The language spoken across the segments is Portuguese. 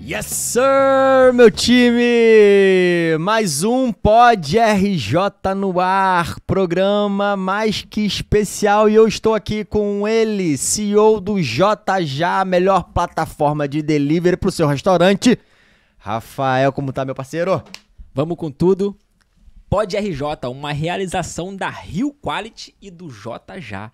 Yes, sir, meu time! Mais um Pod RJ no ar, programa mais que especial, e eu estou aqui com ele, CEO do JJ, melhor plataforma de delivery para o seu restaurante. Rafael, como tá, meu parceiro? Vamos com tudo. Pod RJ, uma realização da Rio Quality e do JJ.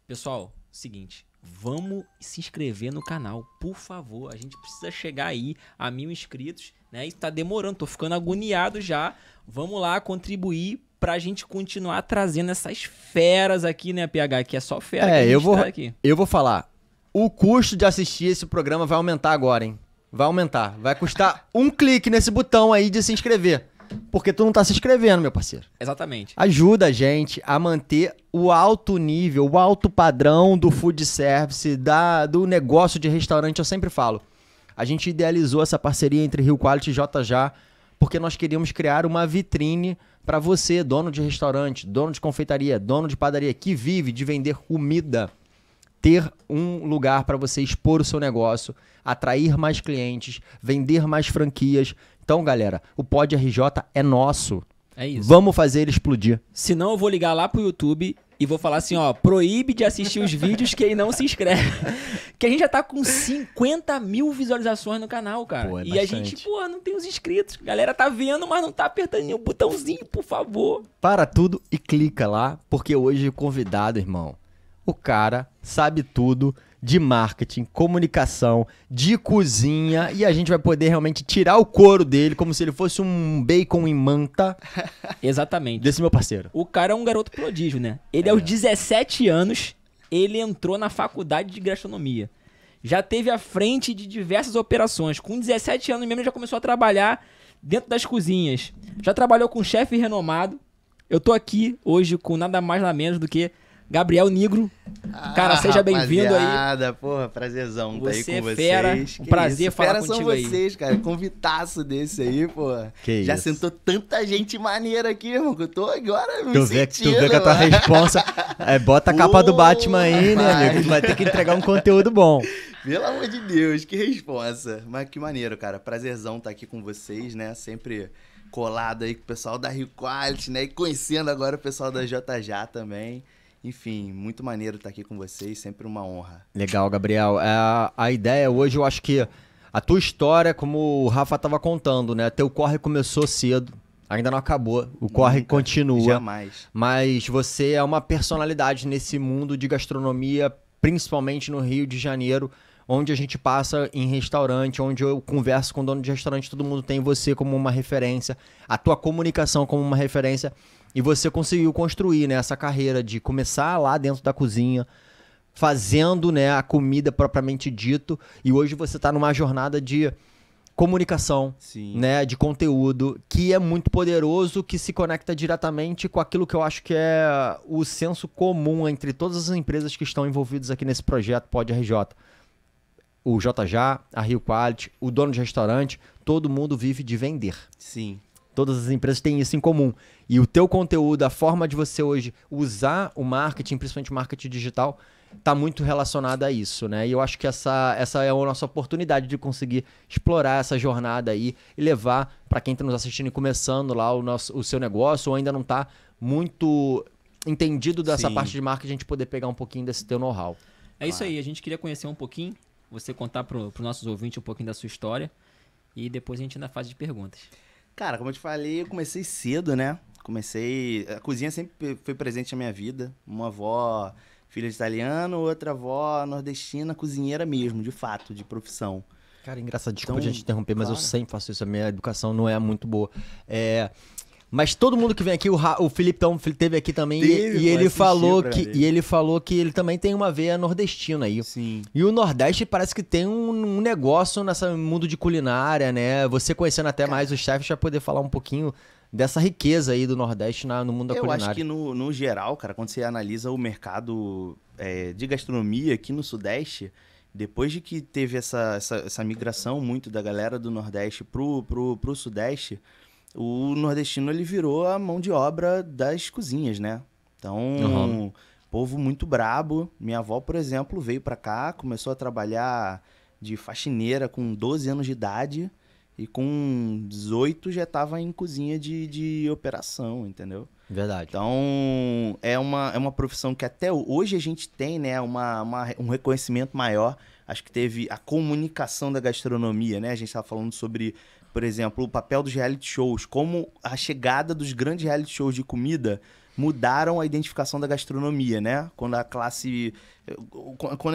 Pessoal, seguinte, vamos se inscrever no canal, por favor. A gente precisa chegar aí a 1000 inscritos, né? Isso tá demorando, tô ficando agoniado já. Vamos lá contribuir pra gente continuar trazendo essas feras aqui, né, PH? Que é só fera que a gente traz aqui. Eu vou falar. O custo de assistir esse programa vai aumentar agora, hein? Vai aumentar. Vai custar um clique nesse botão aí de se inscrever. Porque tu não tá se inscrevendo, meu parceiro. Exatamente. Ajuda a gente a manter o alto nível, o alto padrão do food service, do negócio de restaurante. Eu sempre falo, a gente idealizou essa parceria entre Rio Quality e JJ porque nós queríamos criar uma vitrine para você, dono de restaurante, dono de confeitaria, dono de padaria, que vive de vender comida, ter um lugar para você expor o seu negócio, atrair mais clientes, vender mais franquias. Então, galera, o Pod RJ é nosso. É isso. Vamos fazer ele explodir. Senão eu vou ligar lá pro YouTube e vou falar assim, ó, proíbe de assistir os vídeos quem não se inscreve. Que a gente já tá com 50 mil visualizações no canal, cara. Pô, é e bastante. a gente, não tem os inscritos. A galera tá vendo, mas não tá apertando nenhum botãozinho, por favor. Para tudo e clica lá, porque hoje o convidado, irmão, o cara sabe tudo de marketing, comunicação, de cozinha, e a gente vai poder realmente tirar o couro dele como se ele fosse um bacon em manta. Exatamente. Desse meu parceiro. O cara é um garoto prodígio, né? Ele aos 17 anos, ele entrou na faculdade de gastronomia. Já teve à frente de diversas operações. Com 17 anos mesmo, ele já começou a trabalhar dentro das cozinhas. Já trabalhou com chefe renomado. Eu tô aqui hoje com nada mais nada menos do que Gabriel Nigro. Cara, seja bem-vindo aí. Porra, prazerzão tá aí Você com é fera, vocês. um prazer falar fera contigo são vocês, cara. Convitaço desse aí, pô. Que Já isso. sentou tanta gente maneira aqui, irmão, que eu tô agora me Tu vê que sentindo, a tua mano. responsa bota a capa do Pô, Batman aí, né, rapaz. amigo? Vai ter que entregar um conteúdo bom. Pelo amor de Deus, que responsa. Mas que maneiro, cara. Prazerzão tá aqui com vocês, né? Sempre colado aí com o pessoal da Rio Quality, né? E conhecendo agora o pessoal da JJ também. Enfim, muito maneiro estar aqui com vocês, sempre uma honra. Legal, Gabriel. A ideia hoje, eu acho que a tua história, como o Rafa tava contando, né? Teu corre começou cedo, ainda não acabou. O corre Nunca, continua. Jamais. Mas você é uma personalidade nesse mundo de gastronomia, principalmente no Rio de Janeiro, onde a gente passa em restaurante, onde eu converso com dono de restaurante, todo mundo tem você como uma referência, a tua comunicação como uma referência, e você conseguiu construir, né, essa carreira de começar lá dentro da cozinha, fazendo, né, a comida propriamente dito, e hoje você está numa jornada de comunicação, Sim. né, de conteúdo, que é muito poderoso, que se conecta diretamente com aquilo que eu acho que é o senso comum entre todas as empresas que estão envolvidas aqui nesse projeto Pod RJ. O JJ, a Rio Quality, o dono de restaurante, todo mundo vive de vender. Sim. Todas as empresas têm isso em comum. E o teu conteúdo, a forma de você hoje usar o marketing, principalmente o marketing digital, está muito relacionada a isso, né? E eu acho que essa é a nossa oportunidade de conseguir explorar essa jornada aí e levar para quem está nos assistindo e começando lá o seu negócio, ou ainda não está muito entendido dessa Sim. parte de marketing, a gente poder pegar um pouquinho desse teu know-how. É isso aí, a gente queria conhecer um pouquinho, você contar para os nossos ouvintes um pouquinho da sua história e depois a gente ainda faz de perguntas. Cara, como eu te falei, eu comecei cedo, né? A cozinha sempre foi presente na minha vida. Uma avó filha de italiano, outra avó nordestina, cozinheira mesmo, de fato, de profissão. Cara, engraçado, desculpa Então, gente interromper, mas eu claro. sempre faço isso, a minha educação não é muito boa. Mas todo mundo que vem aqui, o Filipão teve aqui também, Teve, e pô, ele assistiu falou pra que ver. e ele falou que ele também tem uma veia nordestina aí. Sim. E o Nordeste parece que tem um negócio nesse mundo de culinária, né? Você conhecendo até mais os chefes, vai poder falar um pouquinho dessa riqueza aí do Nordeste no mundo da Eu culinária. acho que no geral, cara, quando você analisa o mercado de gastronomia aqui no Sudeste, depois de que teve essa migração muito da galera do Nordeste pro Sudeste, o nordestino ele virou a mão de obra das cozinhas, né? Então, povo muito brabo. Minha avó, por exemplo, veio pra cá, começou a trabalhar de faxineira com 12 anos de idade e com 18 já estava em cozinha de operação, entendeu? Verdade. Então, é uma profissão que até hoje a gente tem, né, um reconhecimento maior. Acho que teve a comunicação da gastronomia, né? A gente estava falando sobre, por exemplo, o papel dos reality shows, como a chegada dos grandes reality shows de comida mudaram a identificação da gastronomia, né? Quando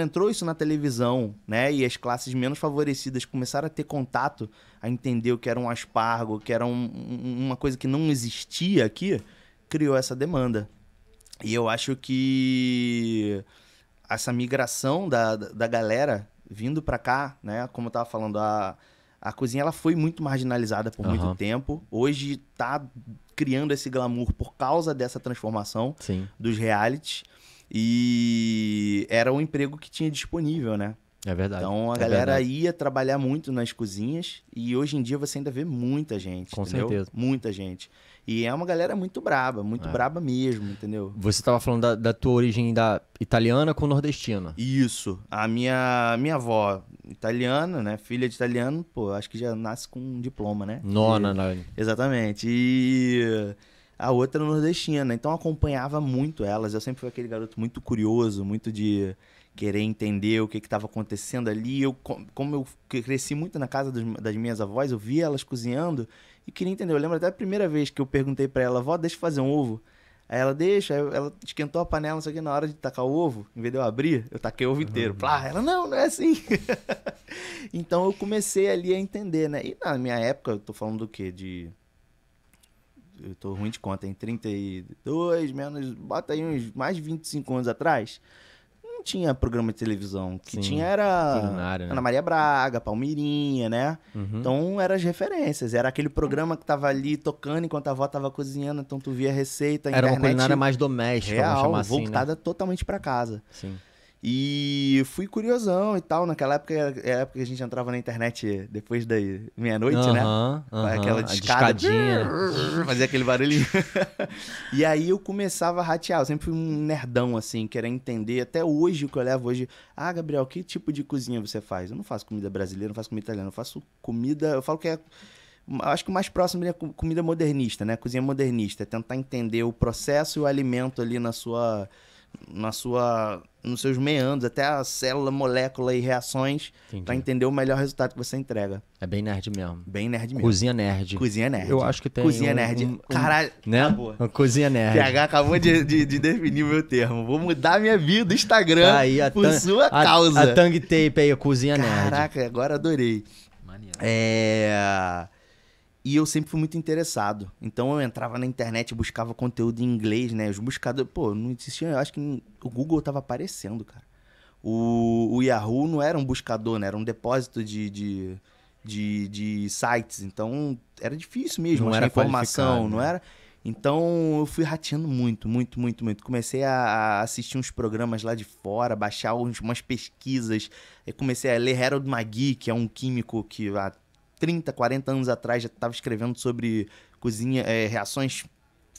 entrou isso na televisão, né? E as classes menos favorecidas começaram a ter contato, a entender o que era um aspargo, que era uma coisa que não existia aqui, criou essa demanda. E eu acho que essa migração da galera vindo pra cá, né? Como eu tava falando, a cozinha ela foi muito marginalizada por muito tempo. Hoje tá criando esse glamour por causa dessa transformação dos realities. E era um emprego que tinha disponível, né? É verdade. Então a galera ia trabalhar muito nas cozinhas e hoje em dia você ainda vê muita gente, Com entendeu? certeza. Muita gente. E é uma galera muito braba mesmo, entendeu? Você estava falando da tua origem italiana com nordestina. Isso. A minha avó italiana, né? Filha de italiano, pô, acho que já nasce com um diploma, né? Nona, né? Exatamente. E a outra nordestina. Então eu acompanhava muito elas. Eu sempre fui aquele garoto muito curioso, muito de querer entender o que estava acontecendo ali. Como eu cresci muito na casa das minhas avós, eu via elas cozinhando e queria entender. Eu lembro até a primeira vez que eu perguntei pra ela, vó, deixa eu fazer um ovo. Aí ela deixa, aí ela esquentou a panela, não sei o que, na hora de tacar o ovo, em vez de eu abrir, eu taquei o ovo inteiro. Plá, ela, não é assim. Então eu comecei ali a entender, né? E na minha época, eu tô falando do quê? Eu tô ruim de conta, em 32, menos, bota aí uns mais de 25 anos atrás. Não tinha programa de televisão. O que tinha era culinária, né? Ana Maria Braga, Palmeirinha, né? Então eram as referências. Era aquele programa que tava ali tocando enquanto a avó tava cozinhando. Então tu via a receita, a Era internet uma culinária mais doméstica, vamos real, chamar assim, voltada né? totalmente pra casa. Sim. E fui curiosão e tal. Naquela época, era a época que a gente entrava na internet depois da meia-noite, né? Aquela A discada. discadinha. Fazia aquele barulhinho. E aí eu começava a ratear. Eu sempre fui um nerdão, assim, querer entender. Até hoje, o que eu levo hoje... Ah, Gabriel, que tipo de cozinha você faz? Eu não faço comida brasileira, não faço comida italiana. Eu faço comida... Eu falo que é... Acho que o mais próximo é comida modernista, né? Cozinha modernista. É tentar entender o processo e o alimento ali nos seus meandros, até a célula, molécula e reações, pra entender o melhor resultado que você entrega. É bem nerd mesmo. Bem nerd mesmo. Cozinha nerd. Cozinha nerd. Eu acho que tem Cozinha nerd. Caralho, né? acabou. Uma cozinha nerd. PH acabou de definir o meu termo. Vou mudar minha bio do Instagram Tá aí por sua causa. A Tang Tape aí, a cozinha nerd. Caraca, agora adorei. Maneiro. E eu sempre fui muito interessado. Então eu entrava na internet e buscava conteúdo em inglês, né? Os buscadores... Pô, não existia... Eu acho que o Google tava aparecendo, cara. O Yahoo não era um buscador, né? Era um depósito de sites. Então era difícil mesmo Não achar era informação, não né? era... Então eu fui rateando muito. Comecei a assistir uns programas lá de fora, baixar umas pesquisas. Eu comecei a ler Harold McGee, que é um químico que há 30, 40 anos atrás já estava escrevendo sobre cozinha, reações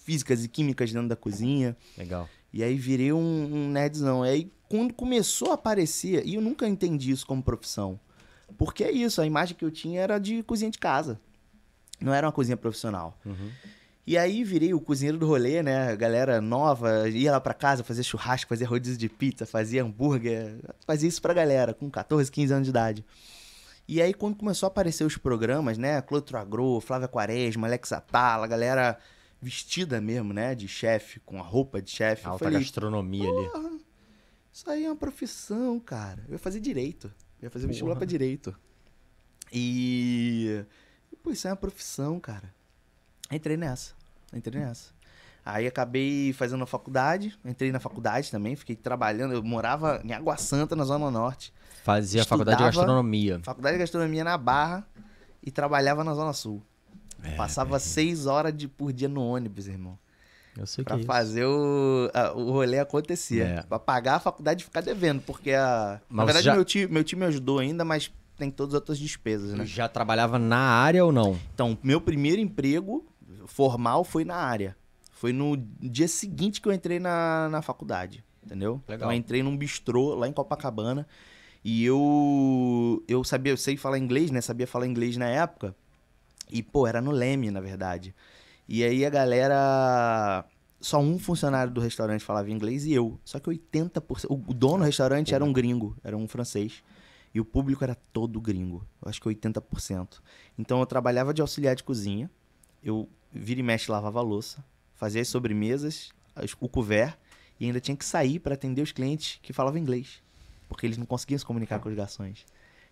físicas e químicas dentro da cozinha. Legal. E aí virei um nerdzão. E aí quando começou a aparecer, e eu nunca entendi isso como profissão, porque é isso, a imagem que eu tinha era de cozinha de casa. Não era uma cozinha profissional. E aí virei o cozinheiro do rolê, né? A galera nova ia lá pra casa, fazia churrasco, fazia rodízio de pizza, fazia hambúrguer. Fazia isso pra galera, com 14, 15 anos de idade. E aí, quando começou a aparecer os programas, né? Clôtro Agro, Flávia Quaresma, Alex Atala, a galera vestida mesmo, né? De chefe, com a roupa de chefe. Alta gastronomia ali. Isso aí é uma profissão, cara. Eu ia fazer direito. Eu ia fazer vestibular pra direito. E... Pô, isso é uma profissão, cara. Entrei nessa. Aí acabei fazendo a faculdade. Entrei na faculdade também. Fiquei trabalhando. Eu morava em Água Santa, na Zona Norte. Fazia faculdade de gastronomia. Faculdade de gastronomia na Barra e trabalhava na Zona Sul. Passava 6 horas por dia no ônibus, irmão. Eu sei pra que é fazer o rolê acontecer. Pra pagar a faculdade e ficar devendo. Porque na verdade, meu tio me ajudou ainda, mas tem todas as outras despesas, né? Já trabalhava na área ou não? Então, meu primeiro emprego formal foi na área. Foi no dia seguinte que eu entrei na faculdade, entendeu? Legal. Eu entrei num bistrô lá em Copacabana. E eu eu sei falar inglês, né? Sabia falar inglês na época. E, pô, era no Leme, na verdade. E aí a galera... Só um funcionário do restaurante falava inglês e eu. Só que 80%... O dono do restaurante era um gringo, era um francês. E o público era todo gringo. Eu acho que 80%. Então eu trabalhava de auxiliar de cozinha. Eu vira e mexe lavava a louça. Fazia as sobremesas, o couvert. E ainda tinha que sair para atender os clientes que falavam inglês. Porque eles não conseguiam se comunicar com os garçons.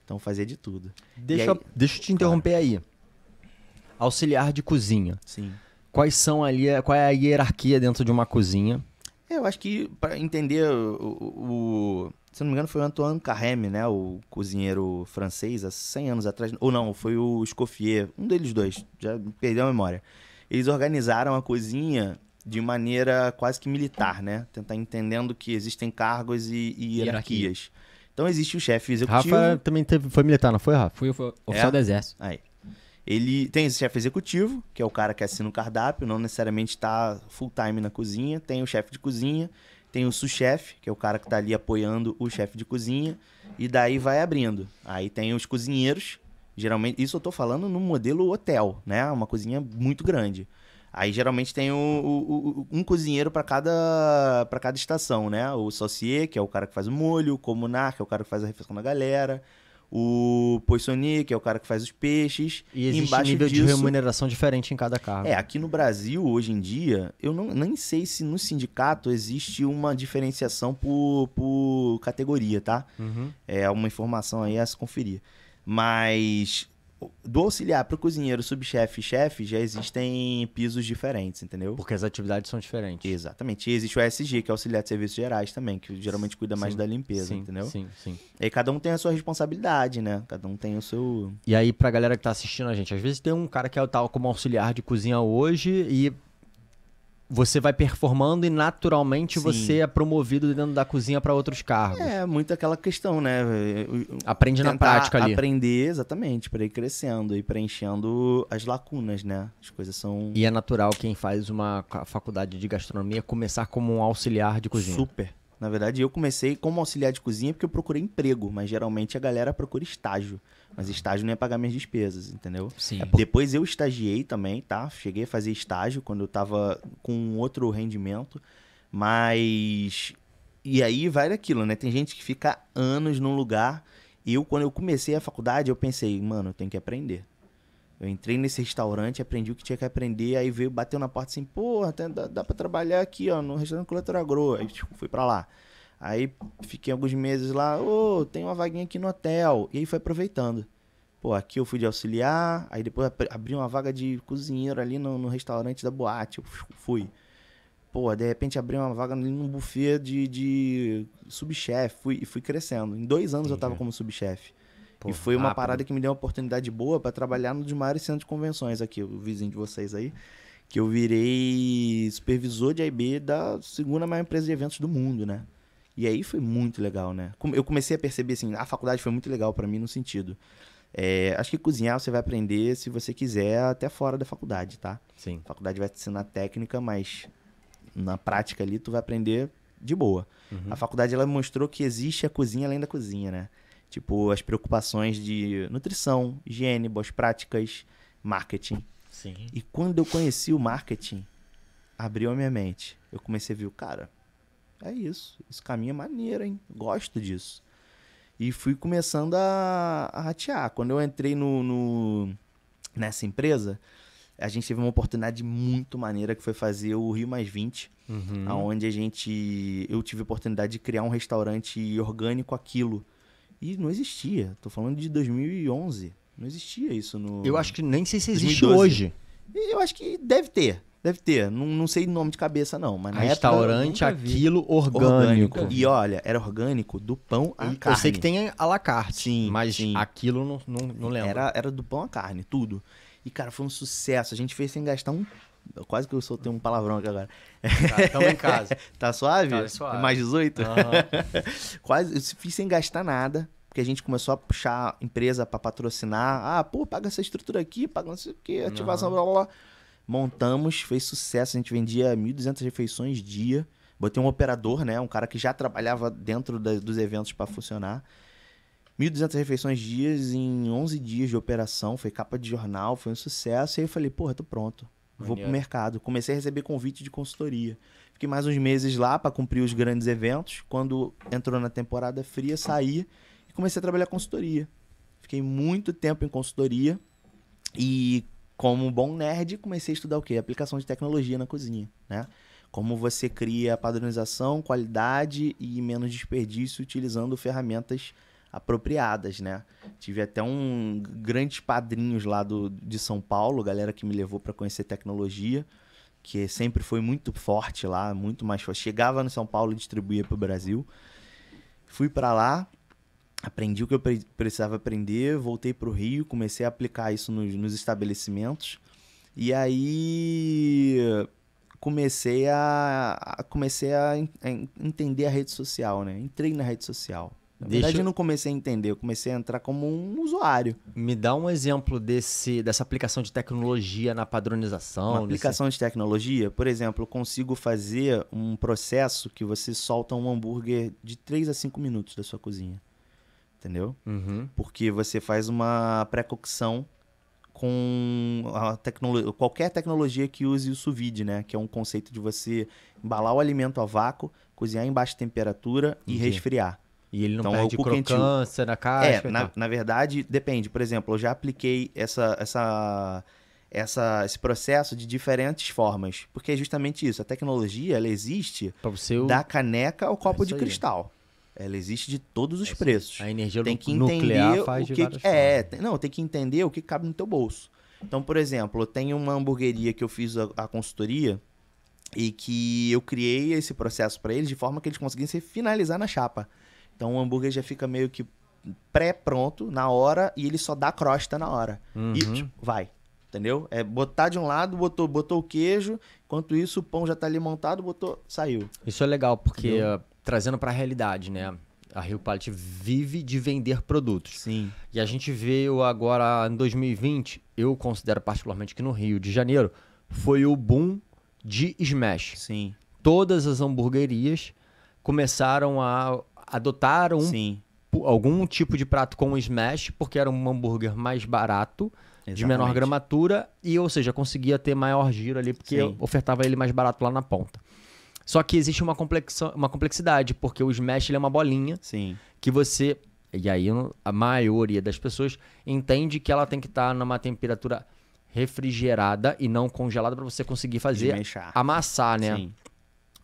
Então eu fazia de tudo. Deixa eu te interromper aí. Auxiliar de cozinha. Sim. Qual é a hierarquia dentro de uma cozinha? Eu acho que para entender se não me engano foi o Antoine Carême, né, o cozinheiro francês há 100 anos atrás, ou não, foi o Escoffier, um deles dois, já perdeu a memória. Eles organizaram a cozinha de maneira quase que militar, né, tentar entendendo que existem cargos e hierarquias. Então existe o chefe executivo. Rafa também foi militar, não foi, Rafa? Fui oficial do exército. Aí. Ele tem esse chefe executivo, que é o cara que assina o cardápio, não necessariamente está full time na cozinha. Tem o chefe de cozinha, tem o sous-chefe, que é o cara que está ali apoiando o chefe de cozinha, e daí vai abrindo. Aí tem os cozinheiros, geralmente, isso eu tô falando no modelo hotel, né? Uma cozinha muito grande. Aí geralmente tem um cozinheiro para cada estação, né? O saucier, que é o cara que faz o molho, o communard, que é o cara que faz a refeição da galera, o poissonnier, que é o cara que faz os peixes. E existe nível de remuneração diferente em cada cargo. Aqui no Brasil, hoje em dia, eu nem sei se no sindicato existe uma diferenciação por categoria, tá? Uhum. É uma informação aí a se conferir. Mas do auxiliar para o cozinheiro, subchefe e chefe, já existem pisos diferentes, entendeu? Porque as atividades são diferentes. Exatamente. E existe o ASG, que é auxiliar de serviços gerais também, que geralmente cuida mais da limpeza, entendeu? Sim. E aí cada um tem a sua responsabilidade, né? Cada um tem o seu... E aí, pra galera que tá assistindo a gente, às vezes tem um cara que tá como auxiliar de cozinha hoje e você vai performando e naturalmente você é promovido dentro da cozinha para outros cargos. É, muito aquela questão, né? Aprende na prática ali. Aprender, exatamente, para ir crescendo e preenchendo as lacunas, né? As coisas são... E é natural quem faz uma faculdade de gastronomia começar como um auxiliar de cozinha. Super. Na verdade, eu comecei como auxiliar de cozinha porque eu procurei emprego, mas geralmente a galera procura estágio. Mas estágio não ia pagar minhas despesas, entendeu? Sim. Depois eu estagiei também, tá? Cheguei a fazer estágio quando eu tava com outro rendimento, mas... E aí vai daquilo, né? Tem gente que fica anos num lugar. Quando eu comecei a faculdade, eu pensei, mano, eu tenho que aprender. Eu entrei nesse restaurante, aprendi o que tinha que aprender, aí bateu na porta assim, porra, dá pra trabalhar aqui, ó, no restaurante Coletor Agro. Aí fui pra lá. Aí fiquei alguns meses lá, tem uma vaguinha aqui no hotel. E aí foi aproveitando. Pô, aqui eu fui de auxiliar, aí depois abri uma vaga de cozinheiro ali no restaurante da boate, eu fui. Pô, de repente abri uma vaga ali num buffet de subchefe, fui crescendo. Em 2 anos eu tava como subchefe. E foi uma parada que me deu uma oportunidade boa pra trabalhar num dos maiores centros de convenções aqui, o vizinho de vocês aí. Que eu virei supervisor de AIB da segunda maior empresa de eventos do mundo, né? E aí foi muito legal, né? Eu comecei a perceber, assim, a faculdade foi muito legal pra mim no sentido. Acho que cozinhar você vai aprender, se você quiser, até fora da faculdade, tá? Sim. A faculdade vai te ensinar técnica, mas na prática ali tu vai aprender de boa. Uhum. A faculdade, ela mostrou que existe a cozinha além da cozinha, né? Tipo, as preocupações de nutrição, higiene, boas práticas, marketing. Sim. E quando eu conheci o marketing, abriu a minha mente. Eu comecei a ver, cara, é isso. Esse caminho é maneiro, hein? Gosto disso. E fui começando a ratear. Quando eu entrei nessa empresa, a gente teve uma oportunidade muito maneira que foi fazer o Rio Mais 20, onde eu tive a oportunidade de criar um restaurante orgânico a quilo. E não existia. Tô falando de 2011. Não existia isso no... Eu acho que nem sei se existe 2012. hoje. Eu acho que deve ter. Não sei nome de cabeça, não. Mas na restaurante época, aquilo orgânico. E olha, era orgânico do pão à carne. Eu sei que tem à la carte. Sim, mas sim. Aquilo não lembro. Era do pão à carne, tudo. E, cara, foi um sucesso. A gente fez sem gastar um... Quase que eu soltei um palavrão aqui agora. Estamos em casa. Tá suave? Tá suave. Mais 18? Uhum. Quase, eu fiz sem gastar nada. Porque a gente começou a puxar empresa pra patrocinar. Paga essa estrutura aqui, paga não sei o que, ativação, blá, blá, blá. Montamos, fez sucesso. A gente vendia 1.200 refeições dia. Botei um operador, né? Um cara que já trabalhava dentro dos eventos pra funcionar. 1.200 refeições dias em 11 dias de operação, foi capa de jornal, foi um sucesso. E aí eu falei, porra, tô pronto, vou pro mercado. Comecei a receber convite de consultoria. Fiquei mais uns meses lá para cumprir os grandes eventos. Quando entrou na temporada fria, saí e comecei a trabalhar consultoria. Fiquei muito tempo em consultoria e, como um bom nerd, comecei a estudar o quê? Aplicação de tecnologia na cozinha, né? Como você cria padronização, qualidade e menos desperdício utilizando ferramentas apropriadas, né? Tive até grandes padrinhos lá de São Paulo, galera que me levou para conhecer tecnologia, que sempre foi muito forte lá, muito mais forte. Chegava no São Paulo e distribuía para o Brasil. Fui para lá, aprendi o que eu precisava aprender, voltei para o Rio, comecei a aplicar isso nos estabelecimentos. E aí comecei a entender a rede social, né? Entrei na rede social. Na verdade, eu não comecei a entender, eu comecei a entrar como um usuário. Me dá um exemplo dessa aplicação de tecnologia na padronização. Uma aplicação de tecnologia, por exemplo, eu consigo fazer um processo que você solta um hambúrguer de 3 a 5 minutos da sua cozinha. Entendeu? Uhum. Porque você faz uma pré-cocção com qualquer tecnologia que use o sous vide, né? Que é um conceito de você embalar o alimento a vácuo, cozinhar em baixa temperatura e resfriar. E ele não então, perde crocância na casca? Na verdade, depende. Por exemplo, eu já apliquei esse processo de diferentes formas. Porque é justamente isso. A tecnologia, ela existe da caneca ao copo de cristal. Ela existe de todos os preços. A energia tem que nuclear entender faz de várias formas. Tem que entender o que cabe no teu bolso. Então, por exemplo, eu tenho uma hamburgueria que eu fiz a consultoria e que eu criei esse processo para eles de forma que eles conseguissem finalizar na chapa. Então, o hambúrguer já fica meio que pré-pronto na hora e ele só dá crosta na hora. Uhum. E vai, entendeu? É botar de um lado, botou o queijo, enquanto isso o pão já tá ali montado, saiu. Isso é legal, porque trazendo para a realidade, né? A Rio Quality vive de vender produtos. Sim. E a gente veio agora em 2020, eu considero particularmente que no Rio de Janeiro, foi o boom de smash. Sim. Todas as hamburguerias começaram a adotar algum tipo de prato com smash, porque era um hambúrguer mais barato, de menor gramatura, e, ou seja, conseguia ter maior giro ali, porque ofertava ele mais barato lá na ponta. Só que existe uma complexidade, porque o smash ele é uma bolinha que você... E aí a maioria das pessoas entende que ela tem que estar numa temperatura refrigerada e não congelada para você conseguir fazer, amassar, né? Sim.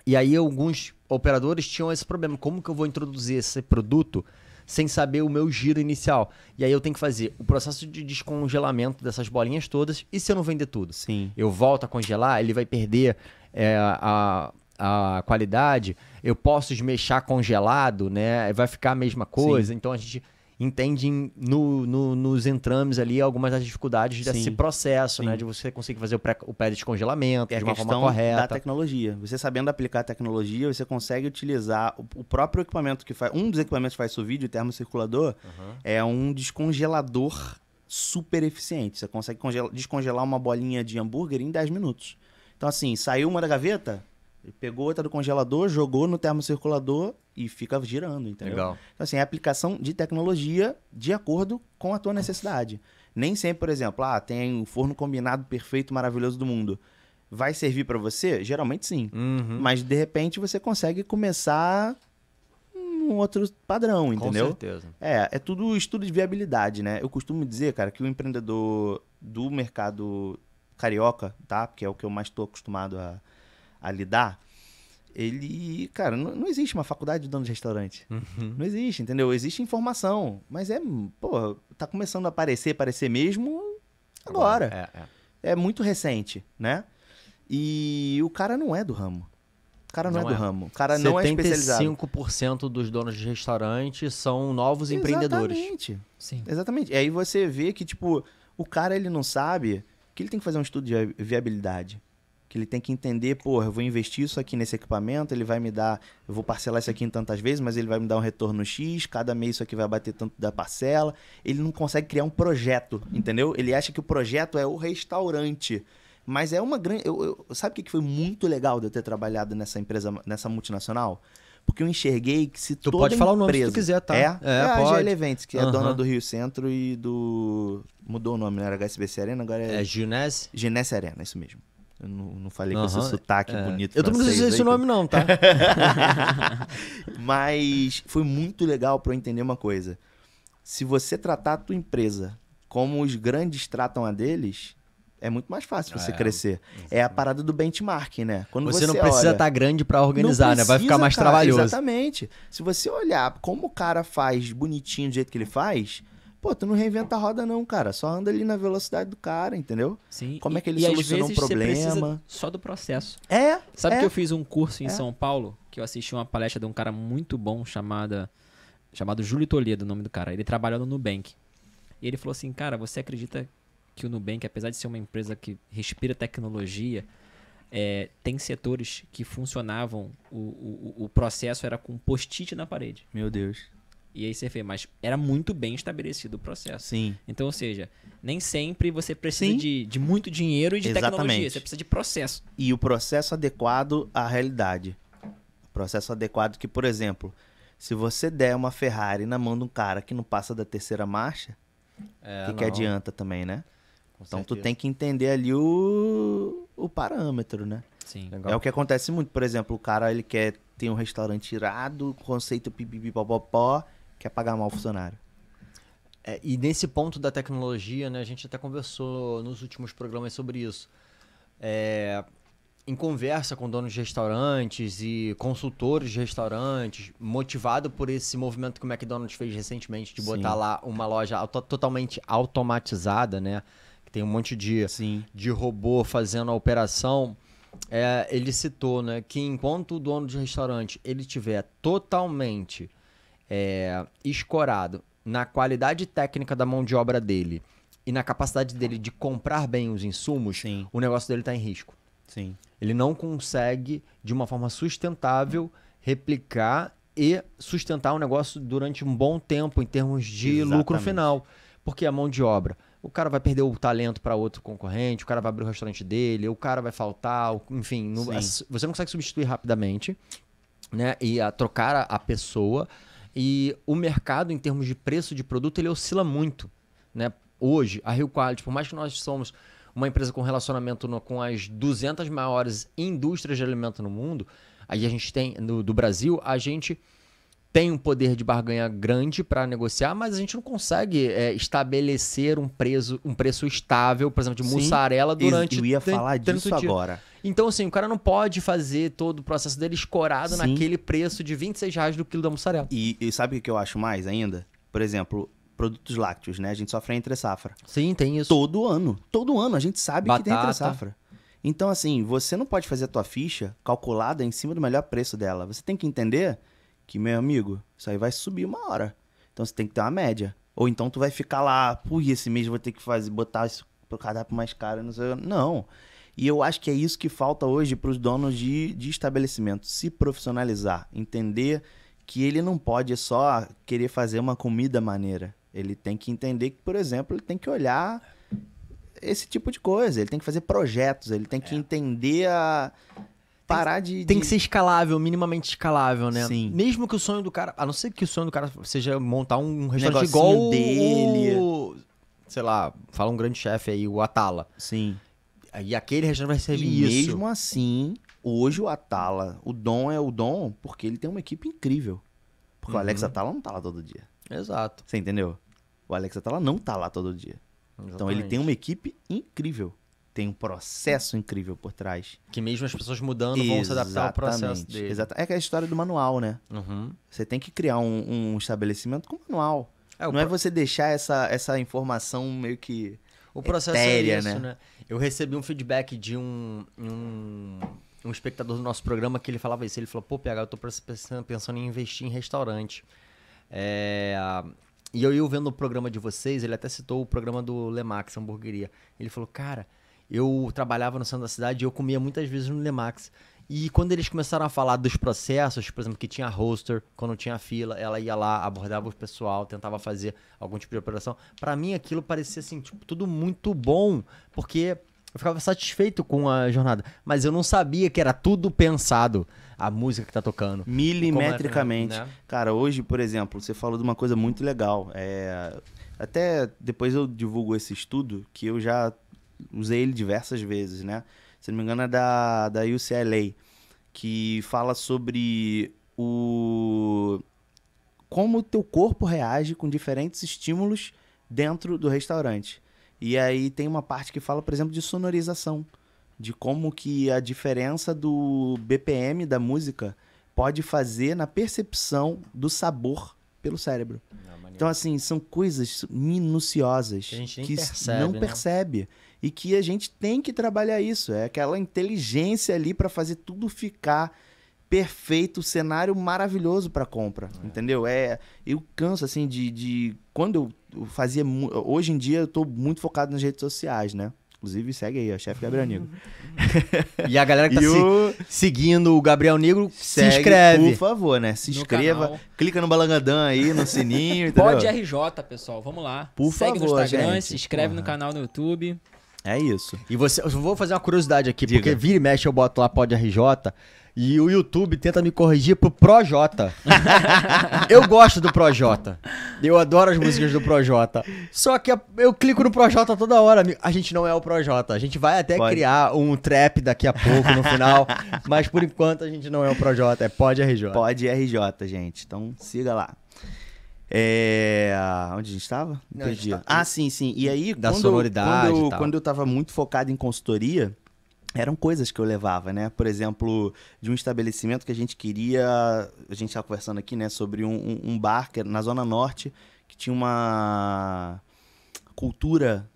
E aí alguns operadores tinham esse problema. Como que eu vou introduzir esse produto sem saber o meu giro inicial? E aí eu tenho que fazer o processo de descongelamento dessas bolinhas todas. E se eu não vender tudo? Sim. Eu volto a congelar, ele vai perder a qualidade. Eu posso desmechar congelado, né? Vai ficar a mesma coisa. Então a gente entende nos entrames ali algumas das dificuldades desse processo, né? De você conseguir fazer o pré-descongelamento de uma forma correta. Da tecnologia. Você sabendo aplicar a tecnologia, você consegue utilizar o próprio equipamento que faz... Um dos equipamentos que faz sous vide, o termocirculador, é um descongelador super eficiente. Você consegue descongelar uma bolinha de hambúrguer em 10 minutos. Então, assim, saiu uma da gaveta... Ele pegou outra do congelador, jogou no termocirculador e fica girando, entendeu? Legal. Então, assim, é aplicação de tecnologia de acordo com a tua necessidade. Nem sempre, por exemplo, tem um forno combinado perfeito, maravilhoso do mundo. Vai servir para você? Geralmente sim. Mas, de repente, você consegue começar um outro padrão, entendeu? Com certeza. É tudo estudo de viabilidade, né? Eu costumo dizer, cara, que o empreendedor do mercado carioca, tá? Porque é o que eu mais estou acostumado a lidar, ele... Cara, não existe uma faculdade de dono de restaurante. Não existe, entendeu? Existe informação, mas tá começando a aparecer mesmo agora. É muito recente, né? E o cara não é do ramo. O cara não é do ramo. O cara não é especializado. 75% dos donos de restaurante são novos empreendedores. Exatamente. Sim. Exatamente. E aí você vê que, tipo, o cara, ele não sabe que ele tem que fazer um estudo de viabilidade. Que ele tem que entender, eu vou investir isso aqui nesse equipamento, ele vai me dar, eu vou parcelar isso aqui em tantas vezes, mas ele vai me dar um retorno X, cada mês isso aqui vai bater tanto da parcela. Ele não consegue criar um projeto, entendeu? Ele acha que o projeto é o restaurante. Mas é uma grande... Sabe o que foi muito legal de eu ter trabalhado nessa empresa, nessa multinacional? Porque eu enxerguei que se Tu toda pode falar o nome se empresa... tu quiser, tá? A pode. GL Events, que é Aham. dona do Rio Centro e do... Mudou o nome, não era HSBC Arena, agora é... É Ginés? Genesse Arena, isso mesmo. Eu não falei com esse Aham, sotaque bonito Eu também não sei francês esse aí, nome não, tá? Mas foi muito legal pra eu entender uma coisa. Se você tratar a tua empresa como os grandes tratam a deles, é muito mais fácil você crescer. É a parada do benchmark, né? Quando Você não precisa olha, estar grande pra organizar, não né? Vai ficar precisa, mais cara, trabalhoso. Exatamente. Se você olhar como o cara faz bonitinho do jeito que ele faz, pô, tu não reinventa a roda não, cara. Só anda ali na velocidade do cara, entendeu? Sim. Como é que ele e às soluciona um vezes você precisa problema. só do processo. Sabe Que eu fiz um curso em É. São Paulo, que eu assisti uma palestra de um cara muito bom chamado Júlio Toledo, o nome do cara. Ele trabalhou no Nubank. E ele falou assim, cara, você acredita que o Nubank, apesar de ser uma empresa que respira tecnologia, tem setores que funcionavam, o processo era com post-it na parede. Meu Deus. E aí você fez, mas era muito bem estabelecido o processo. Sim. Então, ou seja, nem sempre você precisa Sim. de muito dinheiro e de tecnologia, Exatamente. você precisa de processo. E o processo adequado à realidade. O processo adequado que, por exemplo, se você der uma Ferrari na mão de um cara que não passa da terceira marcha, o que adianta também, né? Então tu tem que entender ali o parâmetro, né? Sim. Legal. É o que acontece muito, por exemplo, o cara ele quer ter um restaurante irado, conceito pipipipopopó, quer pagar mal o funcionário. E nesse ponto da tecnologia, né, a gente até conversou nos últimos programas sobre isso. Em conversa com donos de restaurantes e consultores de restaurantes, motivado por esse movimento que o McDonald's fez recentemente de botar Sim. lá uma loja totalmente automatizada, né? Que tem um monte Sim. de robô fazendo a operação. Ele citou, né, que enquanto o dono de restaurante ele tiver totalmente escorado na qualidade técnica da mão de obra dele e na capacidade dele de comprar bem os insumos, Sim. o negócio dele está em risco. Sim. Ele não consegue, de uma forma sustentável, replicar e sustentar o negócio durante um bom tempo em termos de lucro Exatamente. final. Porque a mão de obra, o cara vai perder o talento para outro concorrente, o cara vai abrir o restaurante dele, o cara vai faltar, enfim, você não consegue substituir rapidamente, né? E trocar a pessoa. E o mercado, em termos de preço de produto, ele oscila muito, né? Hoje, a Rio Quality, por mais que nós somos uma empresa com relacionamento com as 200 maiores indústrias de alimento no mundo, aí a gente tem, do Brasil, a gente tem um poder de barganha grande para negociar, mas a gente não consegue estabelecer um preço estável, por exemplo, de Sim. mussarela durante Eu ia falar tanto disso dia. agora. Então, assim, o cara não pode fazer todo o processo dele escorado Sim. naquele preço de R$26 do quilo da mussarela. E sabe o que eu acho mais ainda? Por exemplo, produtos lácteos, né? A gente sofre entre safra. Sim, tem isso. Todo ano a gente sabe que tem entre Batata. safra. Então, assim, você não pode fazer a tua ficha calculada em cima do melhor preço dela. Você tem que entender que, meu amigo, isso aí vai subir uma hora. Então você tem que ter uma média. Ou então tu vai ficar lá, esse mês eu vou ter que botar isso pro cardápio mais caro, não sei. Não. E eu acho que é isso que falta hoje para os donos de estabelecimento. Se profissionalizar. Entender que ele não pode só querer fazer uma comida maneira. Ele tem que entender que, por exemplo, ele tem que olhar esse tipo de coisa. Ele tem que fazer projetos. Ele tem que entender parar de... Tem que ser escalável, minimamente escalável, né? Sim. Mesmo que o sonho do cara... A não ser que o sonho do cara seja montar um restaurante Negocinho igual dele. sei lá, fala um grande chefe aí, o Atala. Sim. E aquele restaurante vai servir E isso. mesmo assim, hoje o Atala, o Dom é o Dom porque ele tem uma equipe incrível. Porque o Alex Atala não tá lá todo dia. Exato. Você entendeu? O Alex Atala não tá lá todo dia. Então ele tem uma equipe incrível. Tem um processo incrível por trás. Que mesmo as pessoas mudando vão se adaptar ao processo Exatamente. dele. É que é a história do manual, né? Uhum. Você tem que criar um estabelecimento com manual. Não é você deixar essa informação meio que O processo etérea, é isso, né? Eu recebi um feedback de um espectador do nosso programa que ele falava isso. Ele falou, pô, PH, eu tô pensando em investir em restaurante. E eu vendo o programa de vocês, ele até citou o programa do Lemax, Hamburgueria. Ele falou, cara, eu trabalhava no centro da cidade e eu comia muitas vezes no Lemax. E quando eles começaram a falar dos processos, por exemplo, que tinha roster, quando tinha fila, ela ia lá, abordava o pessoal, tentava fazer algum tipo de operação. Pra mim aquilo parecia assim, tipo, tudo muito bom, porque Eu ficava satisfeito com a jornada. Mas eu não sabia que era tudo pensado, a música que tá tocando. Milimetricamente. Como é, né? Cara, hoje, por exemplo, você falou de uma coisa muito legal. Até depois eu divulgo esse estudo, que eu já usei ele diversas vezes, né? Se não me engano é da UCLA, que fala sobre como o teu corpo reage com diferentes estímulos dentro do restaurante. E aí tem uma parte que fala, por exemplo, de sonorização, de como que a diferença do BPM da música pode fazer na percepção do sabor pelo cérebro. Então, assim, são coisas minuciosas Que a gente nem que percebe, não né? percebe e que a gente tem que trabalhar isso. É aquela inteligência ali para fazer tudo ficar perfeito, cenário maravilhoso para compra, entendeu? Eu canso, assim, quando eu fazia... Hoje em dia eu tô muito focado nas redes sociais, né? Inclusive, segue aí, ó, chefe Gabriel Negro. E a galera que tá seguindo o Gabriel Negro, se Segue, inscreve. por favor, né? Se No inscreva, canal. clica no Balangandã aí, no sininho, entendeu? Pode RJ, pessoal. Vamos lá. Por Segue favor, no Instagram, gente. se inscreve no Porra. canal no YouTube. É isso. E eu vou fazer uma curiosidade aqui, Diga. porque vira e mexe eu boto lá Pod RJ e o YouTube tenta me corrigir pro ProJ. Eu gosto do ProJ. Eu adoro as músicas do ProJ. Só que eu clico no ProJ toda hora. A gente não é o ProJ. A gente vai até Pode. criar um trap daqui a pouco no final, mas por enquanto a gente não é o ProJ, é Pod RJ. Pode RJ, gente. Então siga lá. Onde a gente estava? Não, a gente Perdi. tá- Ah, sim. E aí, Da sonoridade e tal. quando eu tava muito focado em consultoria, eram coisas que eu levava, né? Por exemplo, de um estabelecimento que a gente queria... A gente tava conversando aqui, né? Sobre um bar que era na Zona Norte, que tinha uma cultura...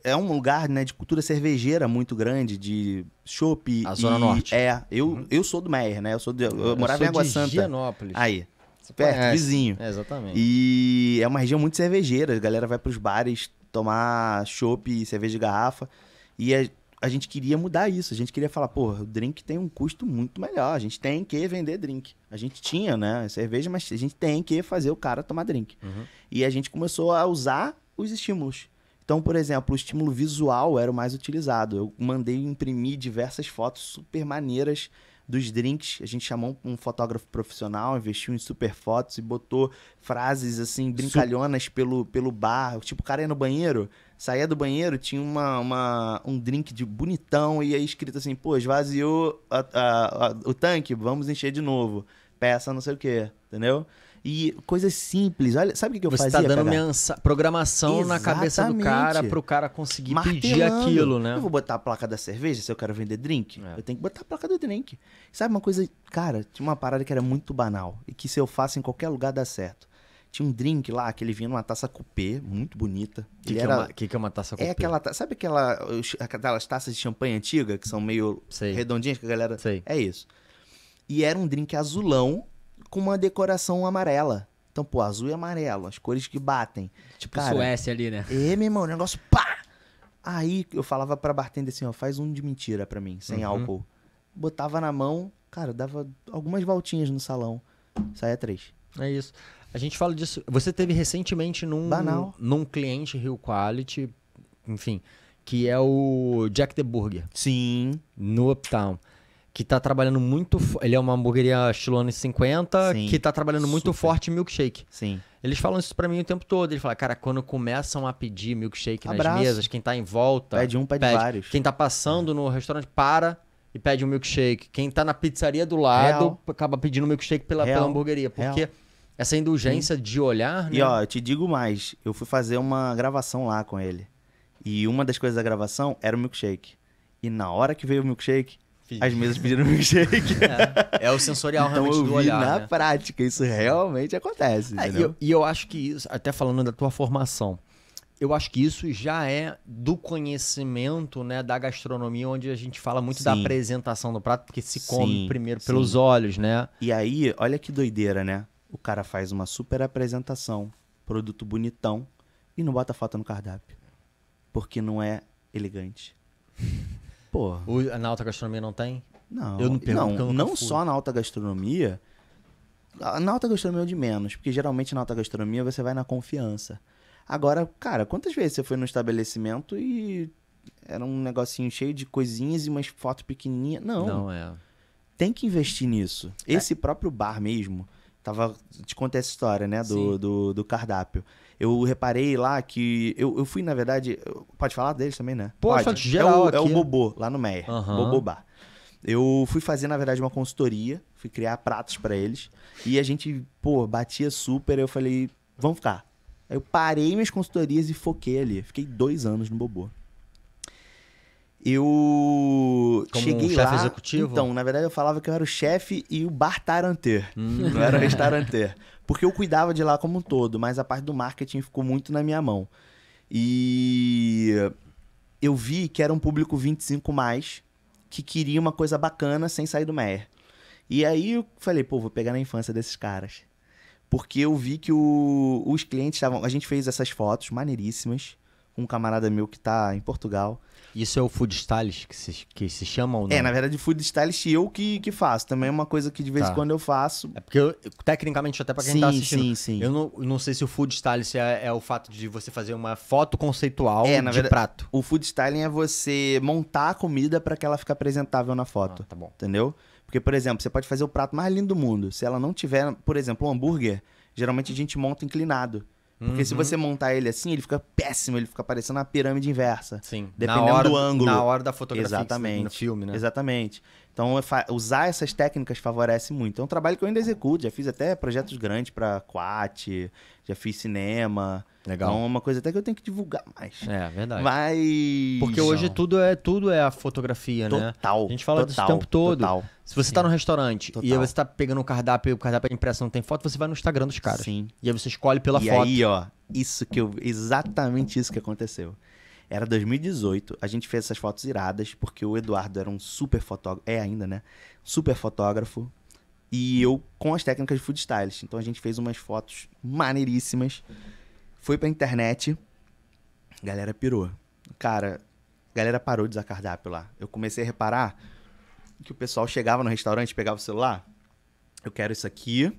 É um lugar, né, de cultura cervejeira muito grande, de chopp. A Zona Norte. Eu sou do Meier, né? Eu morava em sou Água de Santa. Gianópolis. Aí, Você perto, conhece. vizinho. É, exatamente. E é uma região muito cervejeira. A galera vai pros bares tomar chopp e cerveja de garrafa. E a gente queria mudar isso. A gente queria falar, pô, o drink tem um custo muito melhor. A gente tem que vender drink. A gente tinha, né, cerveja, mas a gente tem que fazer o cara tomar drink. Uhum. E a gente começou a usar os estímulos. Então, por exemplo, o estímulo visual era o mais utilizado. Eu mandei imprimir diversas fotos super maneiras dos drinks. A gente chamou um fotógrafo profissional, investiu em super fotos e botou frases assim, brincalhonas pelo bar. Tipo, o cara ia no banheiro, saía do banheiro, tinha um drink de bonitão e aí escrito assim, pô, esvaziou o tanque, vamos encher de novo. Peça não sei o quê, entendeu? E coisas simples. Olha, sabe o que eu Você fazia, tá dando PH? programação na cabeça do cara Exatamente. pro cara conseguir pedir Martelando. aquilo, né? Eu vou botar a placa da cerveja se eu quero vender drink? É. Eu tenho que botar a placa do drink. Sabe uma coisa... Cara, tinha uma parada que era muito banal. E que se eu faço em qualquer lugar dá certo. Tinha um drink lá, que ele vinha numa taça coupé, muito bonita. Ele era... Que é uma taça coupé? Sabe aquelas taças de champanhe antiga, que são meio Sei. redondinhas, que a galera... Sei. É isso. E era um drink azulão com uma decoração amarela. Então, pô, azul e amarelo, as cores que batem. Tipo Cara, Suécia ali, né? meu irmão, o negócio pá! Aí eu falava pra bartender assim, ó, faz um de mentira pra mim, sem álcool. Botava na mão, cara, dava algumas voltinhas no salão, saía 3. É isso. A gente fala disso. Você teve recentemente Banal. num cliente Rio Quality, enfim, que é o Jack the Burger, Sim. no Uptown. Que tá trabalhando muito. Ele é uma hamburgueria estilo anos 50, Sim. que tá trabalhando muito Super. forte em milkshake. Sim. Eles falam isso pra mim o tempo todo. Eles falam, cara, quando começam a pedir milkshake nas Abraço. mesas, quem tá em volta. Pede um, pede vários. Quem tá passando no restaurante para e pede um milkshake. Quem tá na pizzaria do lado Real. acaba pedindo milkshake pela Real. hamburgueria. Porque Real. essa indulgência de olhar, né? E ó, eu te digo mais, eu fui fazer uma gravação lá com ele. E uma das coisas da gravação era o milkshake. E na hora que veio o milkshake, as mesas pediram milkshake. É o sensorial Então realmente eu do vi olhar, na né? prática, isso realmente acontece, entendeu? E eu acho que isso, até falando da tua formação, eu acho que isso já é do conhecimento, né, da gastronomia, onde a gente fala muito da Sim. apresentação do prato, porque se come Sim, primeiro sim. pelos olhos, né? E aí, olha que doideira, né? O cara faz uma super apresentação, produto bonitão, e não bota foto no cardápio. Porque não é elegante. Porra. Na alta gastronomia não tem? Não, Eu não pergunto, porque eu nunca não fui. só na alta gastronomia. Na alta gastronomia é o de menos, porque geralmente na alta gastronomia você vai na confiança. Agora, cara, quantas vezes você foi num estabelecimento e era um negocinho cheio de coisinhas e umas fotos pequenininhas. Não é. Tem que investir nisso. Esse próprio bar mesmo, te contei essa história, né, do cardápio. Eu reparei lá que, eu fui, na verdade, pode falar deles também, né? Pode. Geral é o aqui. Bobô, lá no Meyer, Bobô Bar. Eu fui fazer, na verdade, uma consultoria, fui criar pratos pra eles, e a gente, batia super, eu falei, vamos ficar. Aí eu parei minhas consultorias e foquei ali. Fiquei 2 anos no Bobô. Eu cheguei lá... chefe executivo? Então, na verdade, eu falava que eu era o chefe e o bar taranter. Não era o restauranter. Porque eu cuidava de lá como um todo, mas a parte do marketing ficou muito na minha mão. E eu vi que era um público 25+, que queria uma coisa bacana sem sair do Meyer. E aí eu falei, vou pegar na infância desses caras. Porque eu vi que os clientes estavam... A gente fez essas fotos maneiríssimas com um camarada meu que tá em Portugal. Isso é o food stylist que se chama ou não? Na verdade, food stylist eu que faço. Também é uma coisa que de vez em quando eu faço. É porque, tecnicamente, até pra quem tá assistindo... Sim. Eu não sei se o food stylist é o fato de você fazer uma foto conceitual na de verdade, prato. O food styling é você montar a comida pra que ela fique apresentável na foto. Tá bom. Entendeu? Porque, por exemplo, você pode fazer o prato mais lindo do mundo. Se ela não tiver, por exemplo, um hambúrguer, geralmente a gente monta inclinado. Porque se você montar ele assim, ele fica péssimo, ele fica parecendo uma pirâmide inversa. Sim. Dependendo do ângulo. Na hora da fotografia. Exatamente. No filme, né? Exatamente. Então, usar essas técnicas favorece muito. É um trabalho que eu ainda executo. Já fiz até projetos grandes pra Quat, já fiz cinema. Legal. Então, é uma coisa até que eu tenho que divulgar mais. É, verdade. Mas... Porque hoje tudo é a fotografia, né? Total. A gente fala disso o tempo todo. Total. Se você tá no restaurante Total. e aí você tá pegando o cardápio é impresso, não tem foto, você vai no Instagram dos caras. Sim. E aí você escolhe pela E foto. aí, exatamente isso que aconteceu. Era 2018, a gente fez essas fotos iradas, porque o Eduardo era um super fotógrafo, ainda, né? Super fotógrafo. E eu com as técnicas de food stylist. Então a gente fez umas fotos maneiríssimas. Foi pra internet. A galera pirou. Cara, a galera parou de usar cardápio lá. Eu comecei a reparar que o pessoal chegava no restaurante, pegava o celular. Eu quero isso aqui.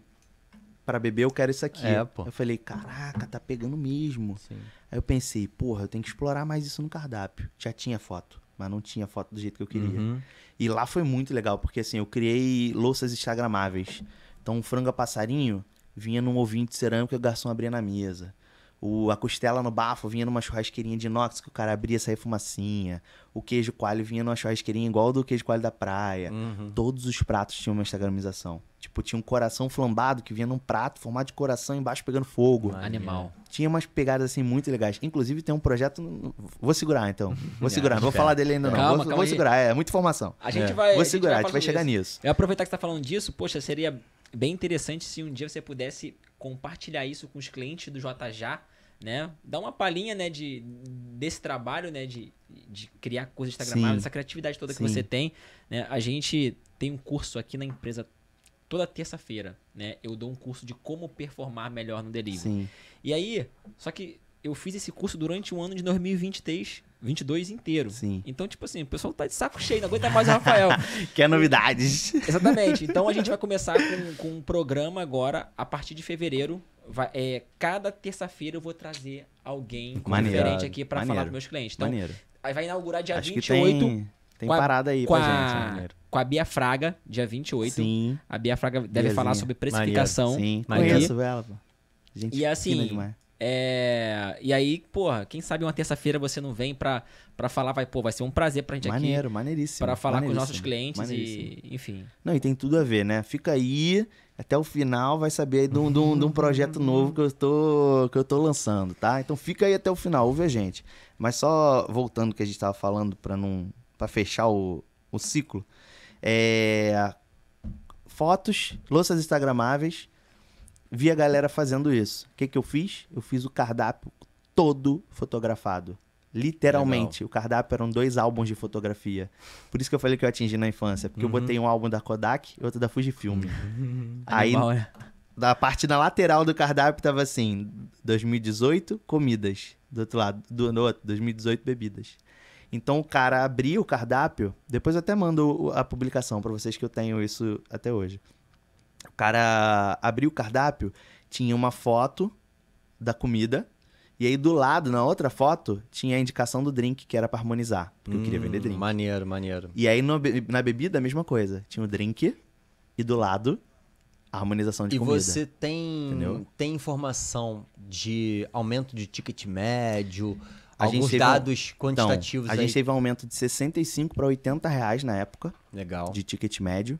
Pra beber, eu quero isso aqui. Eu falei, caraca, tá pegando mesmo. Sim. Aí eu pensei, eu tenho que explorar mais isso no cardápio. Já tinha foto, mas não tinha foto do jeito que eu queria. E lá foi muito legal, porque assim, eu criei louças instagramáveis. Então, o frango a passarinho vinha num ovinho de cerâmica que o garçom abria na mesa. A costela no bafo vinha numa churrasqueirinha de inox que o cara abria e saía fumacinha. O queijo coalho vinha numa churrasqueirinha igual ao do queijo coalho da praia. Todos os pratos tinham uma instagramização. Tipo, tinha um coração flambado que vinha num prato formado de coração embaixo pegando fogo. Animal. Tinha umas pegadas assim muito legais. Inclusive tem um projeto... Vou segurar então. Vou segurar. Não vou falar dele ainda não. Calma, Vou segurar. É muita informação. A gente vai... Vou segurar. A gente vai chegar nisso. Eu aproveitar que você tá falando disso. Poxa, seria bem interessante se um dia você pudesse compartilhar isso com os clientes do JJ, né? Dar uma palhinha, né, desse trabalho, né, de criar coisas instagramáveis, essa criatividade toda que você tem, né? A gente tem um curso aqui na empresa toda terça-feira, né? Eu dou um curso de como performar melhor no delivery. Sim. E aí, só que eu fiz esse curso durante o ano de 2022 inteiro. Sim. Então, tipo assim, o pessoal tá de saco cheio, não aguenta mais o Rafael. Quer novidades. Exatamente. Então a gente vai começar com um programa agora, a partir de fevereiro. Cada terça-feira eu vou trazer alguém diferente aqui pra falar com meus clientes. Então, aí vai inaugurar dia 28. Tem parada aí pra gente. Maneiro. Com a Bia Fraga, dia 28. Sim. A Bia Fraga deve falar sobre precificação. Sim, conheço ela, pô. Gente e assim, fina demais. E aí, porra, quem sabe uma terça-feira você não vem pra falar, vai ser um prazer pra gente aqui. Maneiríssimo. Pra falar com os nossos clientes e, enfim. Não, e tem tudo a ver, né? Fica aí, até o final vai saber aí de um projeto novo que eu tô lançando, tá? Então fica aí até o final, ouve a gente. Mas só voltando ao que a gente tava falando pra fechar o ciclo, fotos, louças instagramáveis. Vi a galera fazendo isso. O que eu fiz? Eu fiz o cardápio todo fotografado. Literalmente. Legal. O cardápio eram 2 álbuns de fotografia. Por isso que eu falei que eu atingi na infância. Porque eu botei um álbum da Kodak e outro da Fujifilm. Aí, da parte na lateral do cardápio tava assim, 2018, comidas. Do outro lado, do outro, 2018, bebidas. Então o cara abriu o cardápio. Depois eu até mando a publicação pra vocês que eu tenho isso até hoje. O cara abriu o cardápio, tinha uma foto da comida E aí do lado, na outra foto, tinha a indicação do drink, que era pra harmonizar. Porque eu queria vender drink. Maneiro, maneiro. E aí na bebida, a mesma coisa. Tinha o drink e do lado, a harmonização de E comida. você tem informação de aumento de ticket médio, alguns dados quantitativos então, aí? A gente teve um aumento de 65 para 80 reais na época. Legal. De ticket médio.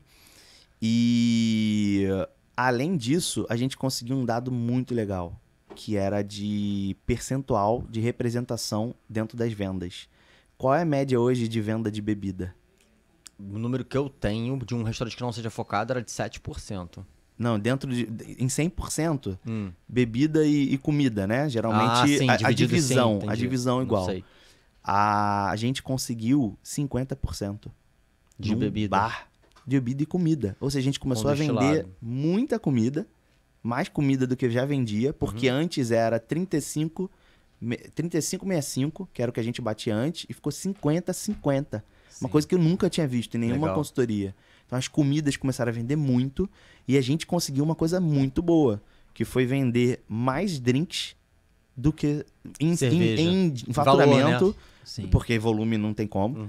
E além disso, a gente conseguiu um dado muito legal, que era de percentual de representação dentro das vendas. Qual é a média hoje de venda de bebida? O número que eu tenho de um restaurante que não seja focado era de 7%. Não, em 100%, bebida e comida, né? Geralmente sim, a divisão, sim, a divisão igual. Não sei. A gente conseguiu 50% De num bebida. bar de bebida e comida. Ou seja, a gente começou a vender destilado. muita comida, mais comida do que já vendia, porque antes era 35,65, que era o que a gente batia antes, e ficou 50,50. Uma coisa que eu nunca tinha visto em nenhuma Legal. consultoria. Então as comidas começaram a vender muito e a gente conseguiu uma coisa muito boa, que foi vender mais drinks do que Cerveja. em faturamento, Valor, né? Sim. porque volume não tem como,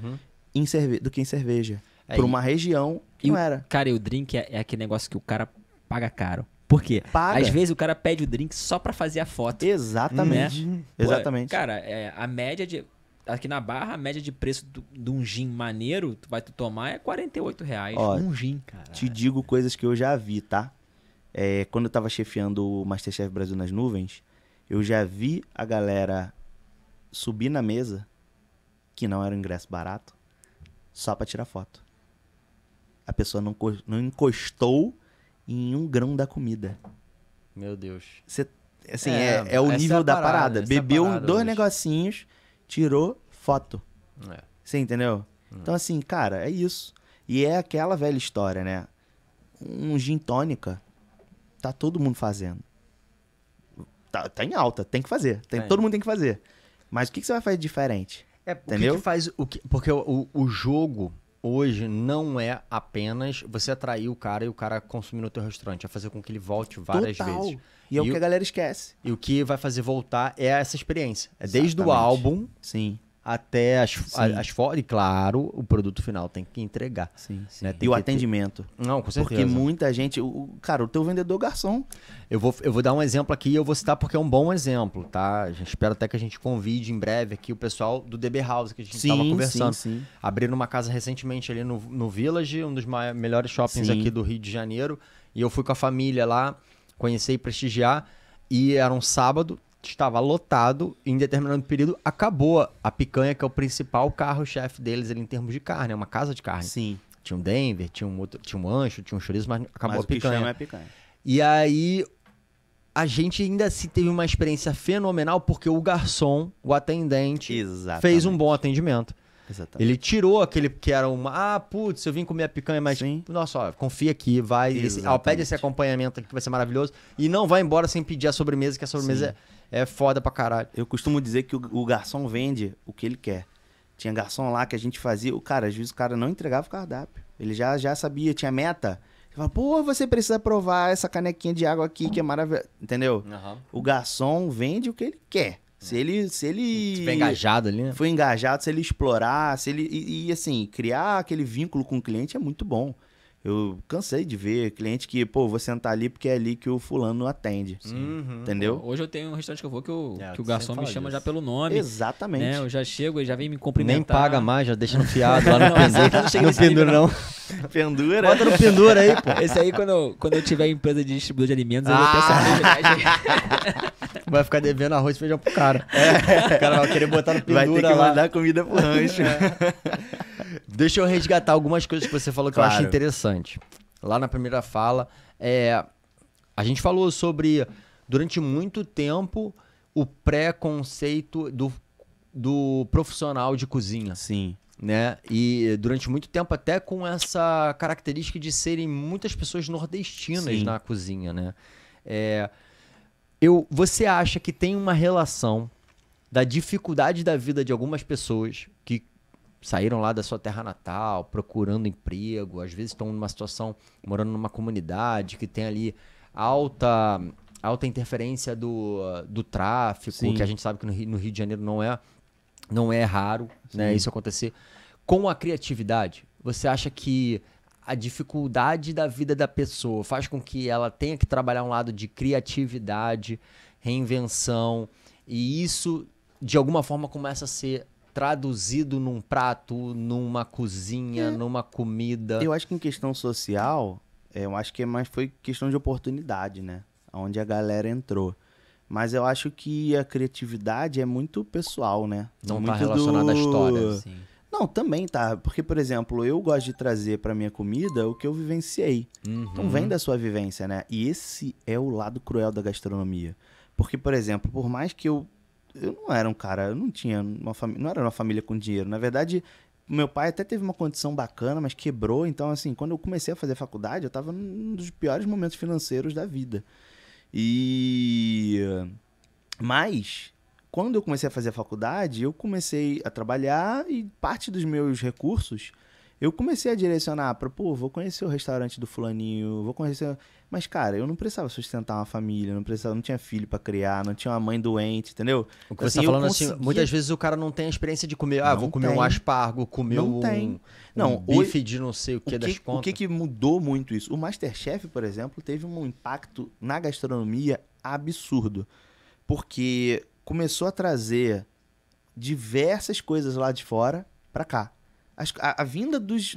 do que em cerveja. É, Por uma região que não era. Cara, e o drink é aquele negócio que o cara paga caro. Por quê? Paga. Às vezes o cara pede o drink só pra fazer a foto. Exatamente. Pô, Exatamente. Cara, a média de... Aqui na Barra, a média de preço de um gin maneiro, tu tomar é R$48. Ó, Um gin, cara. Te digo coisas que eu já vi, tá? Quando eu tava chefiando o Masterchef Brasil nas Nuvens, eu já vi a galera subir na mesa, que não era um ingresso barato, só pra tirar foto. A pessoa não encostou em 1 grão da comida. Meu Deus. Assim, É, é o essa nível é a da parada, parada. essa é a Bebeu parada 2 hoje. negocinhos, tirou foto. É. Você entendeu? Então, assim, cara, é isso. E é aquela velha história, né? Um gin tônica, tá todo mundo fazendo. Tá em alta, tem que fazer. Todo mundo tem que fazer. Mas o que você vai fazer diferente? Entendeu? Porque o jogo hoje não é apenas você atrair o cara e o cara consumir no teu restaurante. É fazer com que ele volte várias Total. vezes. E é o que a galera esquece. E o que vai fazer voltar é essa experiência. É desde o Exatamente. álbum Sim, até as fotos. E claro, o produto final tem que entregar. sim. Né? Tem E o que atendimento. Não, com certeza. Porque muita gente... Cara, o teu vendedor garçom. Eu vou dar um exemplo aqui e eu vou citar porque é um bom exemplo, tá? Espero até que a gente convide em breve aqui o pessoal do DB House, que a gente estava conversando. Sim. Abriram uma casa recentemente ali no Village, um dos melhores shoppings Sim. aqui do Rio de Janeiro. E eu fui com a família lá, conhecer e prestigiar. E era um sábado, estava lotado. E em determinado período, acabou a picanha, que é o principal carro-chefe deles ali em termos de carne. É uma casa de carne. Sim. Tinha um Denver, tinha um ancho, tinha um chorizo, mas acabou Mas a o que picanha. chama é picanha. E aí, a gente ainda assim teve uma experiência fenomenal, porque o garçom, o atendente, Exatamente. fez um bom atendimento. Exatamente. Ele tirou aquele que era uma... putz, eu vim comer a picanha, mas... Sim. Nossa, ó, confia aqui, vai... pede Exatamente. esse acompanhamento aqui que vai ser maravilhoso. E não vai embora sem pedir a sobremesa, que a sobremesa é foda pra caralho. Eu costumo dizer que o garçom vende o que ele quer. Tinha garçom lá que a gente fazia... Às vezes o cara não entregava o cardápio. Ele já sabia, tinha meta. Ele fala, pô, você precisa provar essa canequinha de água aqui que é maravilhosa. Entendeu? O garçom vende o que ele quer. Se ele Tiver engajado ali, né? foi engajado, se ele explorar, se ele e assim, criar aquele vínculo com o cliente é muito bom. Eu cansei de ver cliente que, pô, vou sentar ali porque é ali que o fulano atende. Entendeu? Hoje eu tenho um restaurante que eu vou que o tu garçom sempre me fala chama disso. já pelo nome. Exatamente. Né? Eu já chego, ele já vem me cumprimentar. Nem paga mais, já deixa no fiado lá no Não, esse aí pendura. não chega No nesse nível, pendura, não. Pendura. Bota no pendura aí, pô. Esse aí, quando eu tiver empresa de distribuidor de alimentos, eu vou ter essa privilégio. Vai ficar devendo arroz e feijão pro cara. O cara vai querer botar no Vai pendura ter que lá. mandar comida pro rancho. Deixa eu resgatar algumas coisas que você falou que eu acho Claro. interessante. Lá na primeira fala, a gente falou sobre, durante muito tempo, o pré-conceito do profissional de cozinha, Sim. né? E durante muito tempo até com essa característica de serem muitas pessoas nordestinas Sim. na cozinha, né? Você acha que tem uma relação da dificuldade da vida de algumas pessoas que saíram lá da sua terra natal, procurando emprego, às vezes estão numa situação, morando numa comunidade que tem ali alta alta interferência do tráfico, Sim. que a gente sabe que no Rio de Janeiro não é raro, né, isso acontecer. Com a criatividade, você acha que a dificuldade da vida da pessoa faz com que ela tenha que trabalhar um lado de criatividade, reinvenção, e isso, de alguma forma, começa a ser traduzido num prato, numa cozinha, numa comida? Eu acho que em questão social, eu acho que foi questão de oportunidade, né? Onde a galera entrou. Mas eu acho que a criatividade é muito pessoal, né? Não muito tá relacionada à história. Sim. Não, também tá. Porque, por exemplo, eu gosto de trazer pra minha comida o que eu vivenciei. Então vem da sua vivência, né? E esse é o lado cruel da gastronomia. Porque, por exemplo, por mais que eu não era um cara, eu não tinha uma família, não era uma família com dinheiro. Na verdade, meu pai até teve uma condição bacana, mas quebrou. Então, assim, quando eu comecei a fazer faculdade, eu tava num dos piores momentos financeiros da vida. Mas, quando eu comecei a fazer a faculdade, eu comecei a trabalhar e parte dos meus recursos eu comecei a direcionar para, vou conhecer o restaurante do fulaninho, vou conhecer... Mas, cara, eu não precisava sustentar uma família, não tinha filho para criar, não tinha uma mãe doente, entendeu? O que você tá falando assim, muitas vezes o cara não tem a experiência de comer, vou comer um aspargo, comer um bife de não sei o que das contas. O que mudou muito isso? O MasterChef, por exemplo, teve um impacto na gastronomia absurdo, porque começou a trazer diversas coisas lá de fora para cá. A vinda dos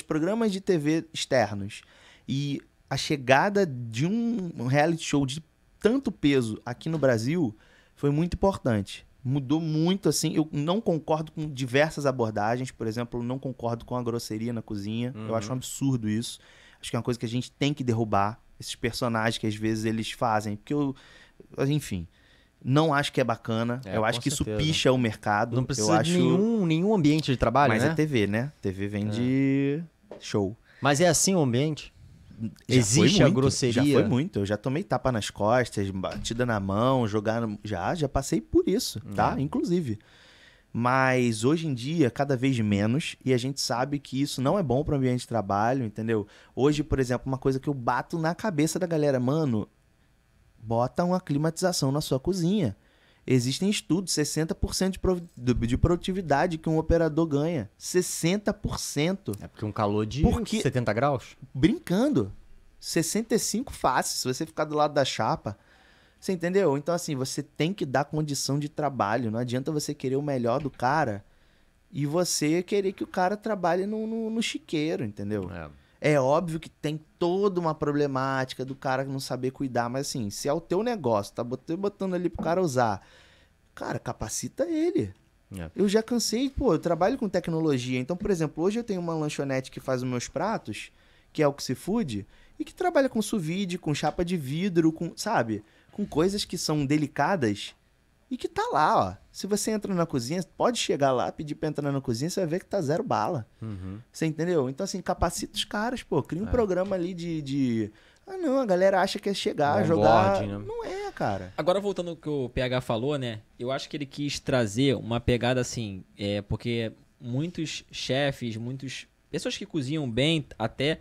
programas de TV externos e a chegada de um reality show de tanto peso aqui no Brasil foi muito importante. Mudou muito, assim. Eu não concordo com diversas abordagens. Por exemplo, eu não concordo com a grosseria na cozinha. Eu acho um absurdo isso. Acho que é uma coisa que a gente tem que derrubar. Esses personagens que às vezes eles fazem. Porque enfim... Não acho que é bacana. Eu acho que certeza. Isso picha o mercado. Não precisa de nenhum ambiente de trabalho, Mas né? é TV, né? TV vem de show. Mas é assim o ambiente? Já Existe a grosseria? Já foi muito. Eu já tomei tapa nas costas, batida na mão, já passei por isso, tá? Inclusive. Mas hoje em dia, cada vez menos, e a gente sabe que isso não é bom para o ambiente de trabalho, entendeu? Hoje, por exemplo, uma coisa que eu bato na cabeça da galera, mano... Bota uma climatização na sua cozinha. Existem estudos, 60% de produtividade que um operador ganha. 60%. É porque um calor de 70 graus? Brincando. 65 fácil, se você ficar do lado da chapa. Você entendeu? Então, assim, você tem que dar condição de trabalho. Não adianta você querer o melhor do cara e você querer que o cara trabalhe no chiqueiro, entendeu? É óbvio que tem toda uma problemática do cara não saber cuidar, mas assim, se é o teu negócio, tá botando ali pro cara usar, cara, capacita ele. Eu já cansei, eu trabalho com tecnologia, então, por exemplo, hoje eu tenho uma lanchonete que faz os meus pratos, que é o Oxifood, e que trabalha com sous vide, com chapa de vidro, sabe? Com coisas que são delicadas e que tá lá, ó. Se você entra na cozinha, pode chegar lá, pedir pra entrar na cozinha, você vai ver que tá zero bala. Você entendeu? Então, assim, capacita os caras, cria um programa ali de... Ah, não, a galera acha que é chegar, jogar... Né? Não é, cara. Agora, voltando ao que o PH falou, né? Eu acho que ele quis trazer uma pegada assim, porque muitos chefes, pessoas que cozinham bem até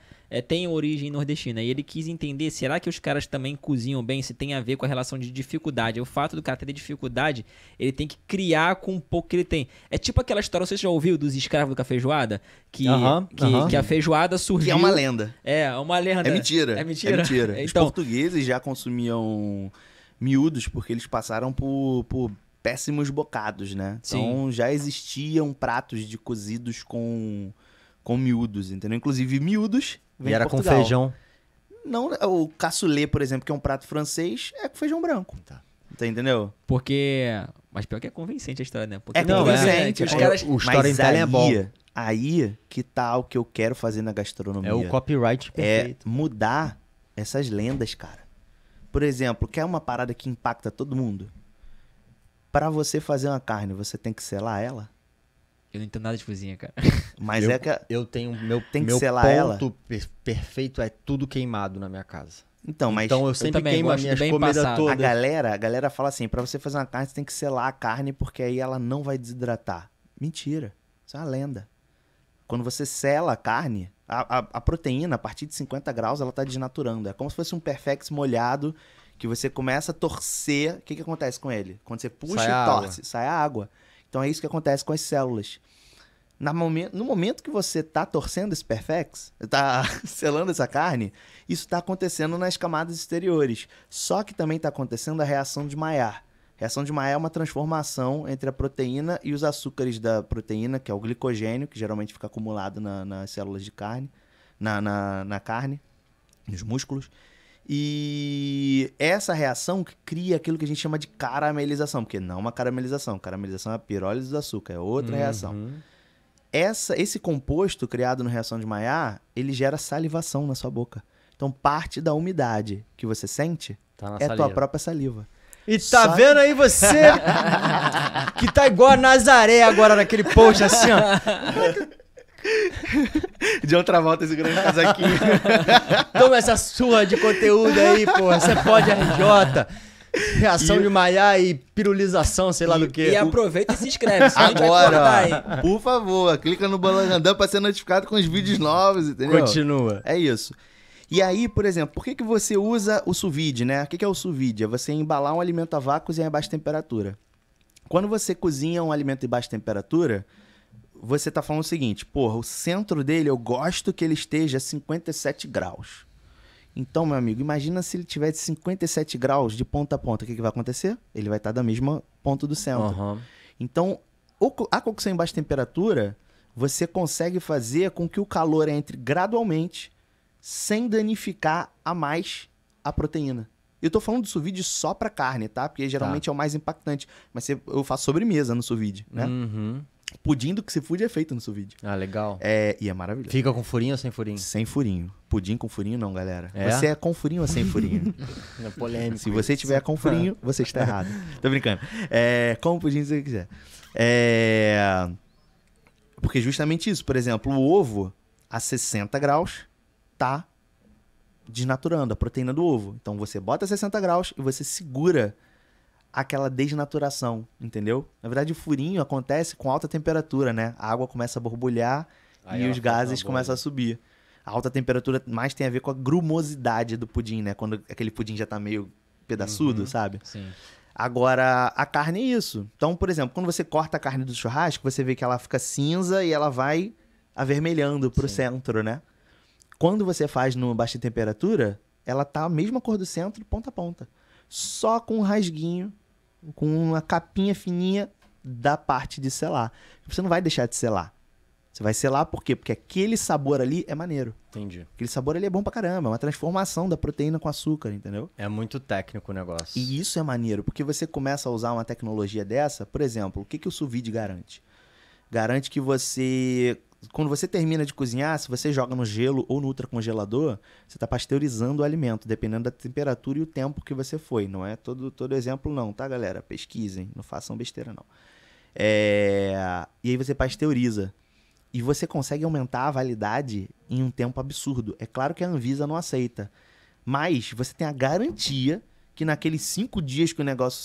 têm origem nordestina. E ele quis entender, será que os caras também cozinham bem? Se tem a ver com a relação de dificuldade. O fato do cara ter dificuldade, ele tem que criar com um pouco que ele tem. É tipo aquela história, não sei se você já ouviu, dos escravos do cafeijoada? Que a feijoada surgiu... Que é uma lenda. É uma lenda. É mentira. É mentira. Então, Então, os portugueses já consumiam miúdos porque eles passaram por péssimos bocados, né? Então, já existiam pratos de cozidos com miúdos, entendeu? Inclusive, miúdos vem E era de Portugal. com feijão. Não, o cassoulet, por exemplo, que é um prato francês, é com feijão branco. Tá entendeu? porque... Mas pior que é convincente a história, né? Porque convincente. os caras... O storytelling é bom. Aí que tá o que eu quero fazer na gastronomia. É o copyright perfeito. É mudar essas lendas, cara. Por exemplo, quer uma parada que impacta todo mundo? Pra você fazer uma carne, você tem que selar ela? Eu não entendo nada de cozinha, cara. Mas eu tenho meu selar ponto perfeito é tudo queimado na minha casa. Então eu sempre também queimo as gosto minhas bem comidas passado. todas. A galera fala assim, pra você fazer uma carne, você tem que selar a carne porque aí ela não vai desidratar. Mentira. Isso é uma lenda. Quando você sela a carne, a proteína, a partir de 50 graus, ela tá desnaturando. É como se fosse um Perfex molhado que você começa a torcer. O que acontece com ele? Quando você puxa Sai e a torce, sai a água. Então é isso que acontece com as células. No momento que você tá torcendo esse perfex, tá selando essa carne, isso tá acontecendo nas camadas exteriores. Só que também tá acontecendo a reação de Maillard. Reação de Maillard é uma transformação entre a proteína e os açúcares da proteína, que é o glicogênio, que geralmente fica acumulado nas células de carne, na carne, nos músculos. E essa reação que cria aquilo que a gente chama de caramelização, porque não é uma caramelização. Caramelização é a pirólise do açúcar, é outra reação. Esse composto criado na reação de Maillard, ele gera salivação na sua boca. Então, parte da umidade que você sente é a tua própria saliva. E tá vendo aí você que tá igual a Nazaré agora naquele post assim, ó. De outra volta esse grande casaquinho. Toma essa surra de conteúdo aí, porra. Você pode RJ. Reação de Maillard e pirulização, sei lá do que. E aproveita e se inscreve. Agora, por favor, clica no Balangandã pra ser notificado com os vídeos novos, entendeu? Continua. É isso. E aí, por exemplo, por que você usa o sous vide, né? O que é o sous vide? É você embalar um alimento a vácuo em baixa temperatura. Quando você cozinha um alimento em baixa temperatura, você tá falando o seguinte, porra, o centro dele eu gosto que ele esteja a 57 graus. Então, meu amigo, imagina se ele tiver de 57 graus de ponta a ponta, o que vai acontecer? Ele vai estar da mesma ponta do centro. Então, a cocção em baixa temperatura, você consegue fazer com que o calor entre gradualmente sem danificar a mais a proteína. Eu tô falando do sous vide só pra carne, tá? Porque geralmente é o mais impactante. Mas eu faço sobremesa no sous vide, né? Pudim do Quickfood é feito no sous vide. Ah, legal. E é maravilhoso. Fica com furinho ou sem furinho? Sem furinho. Pudim com furinho não, galera. É? Você é com furinho ou sem furinho? É polêmico. Se você tiver com furinho, você está errado. Tô brincando. Com pudim se você quiser. Porque justamente isso. Por exemplo, o ovo a 60 graus tá desnaturando a proteína do ovo. Então você bota a 60 graus e você segura aquela desnaturação, entendeu? Na verdade, o furinho acontece com alta temperatura, né? A água começa a borbulhar e os gases começam a subir. A alta temperatura mais tem a ver com a grumosidade do pudim, né? Quando aquele pudim já tá meio pedaçudo, sabe? Sim. Agora, a carne é isso. Então, por exemplo, quando você corta a carne do churrasco, você vê que ela fica cinza e ela vai avermelhando pro centro, né? Quando você faz no baixa temperatura, ela tá a mesma cor do centro, ponta a ponta. Só com um rasguinho, com uma capinha fininha da parte de selar. Você não vai deixar de selar. Você vai selar por quê? Porque aquele sabor ali é maneiro. Entendi. Aquele sabor ali é bom pra caramba. É uma transformação da proteína com açúcar, entendeu? É muito técnico o negócio. E isso é maneiro, porque você começa a usar uma tecnologia dessa, por exemplo, o que o sous vide garante? Garante que você... Quando você termina de cozinhar, se você joga no gelo ou no ultracongelador, você está pasteurizando o alimento, dependendo da temperatura e o tempo que você foi. Não é todo exemplo não, tá, galera? Pesquisem, não façam besteira não. E aí você pasteuriza. E você consegue aumentar a validade em um tempo absurdo. É claro que a Anvisa não aceita, mas você tem a garantia que naqueles 5 dias que o negócio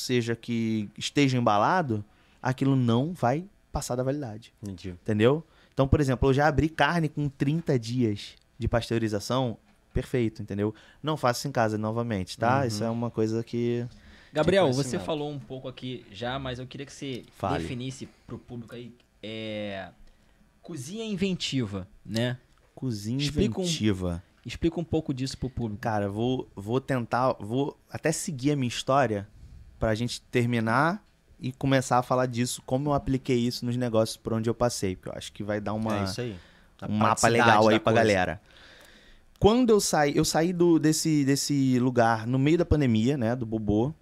esteja embalado, aquilo não vai passar da validade. Entendi. Entendeu? Então, por exemplo, eu já abri carne com 30 dias de pasteurização, perfeito, entendeu? Não faço isso em casa novamente, tá? Isso é uma coisa que... Gabriel, você falou um pouco aqui já, mas eu queria que você definisse pro público aí, cozinha inventiva, né? Cozinha inventiva. Explica um pouco disso pro público. Cara, vou tentar, vou até seguir a minha história pra gente terminar e começar a falar disso, como eu apliquei isso nos negócios por onde eu passei, porque eu acho que vai dar um mapa legal aí pra galera. Quando eu saí desse lugar no meio da pandemia, né, do Bobô,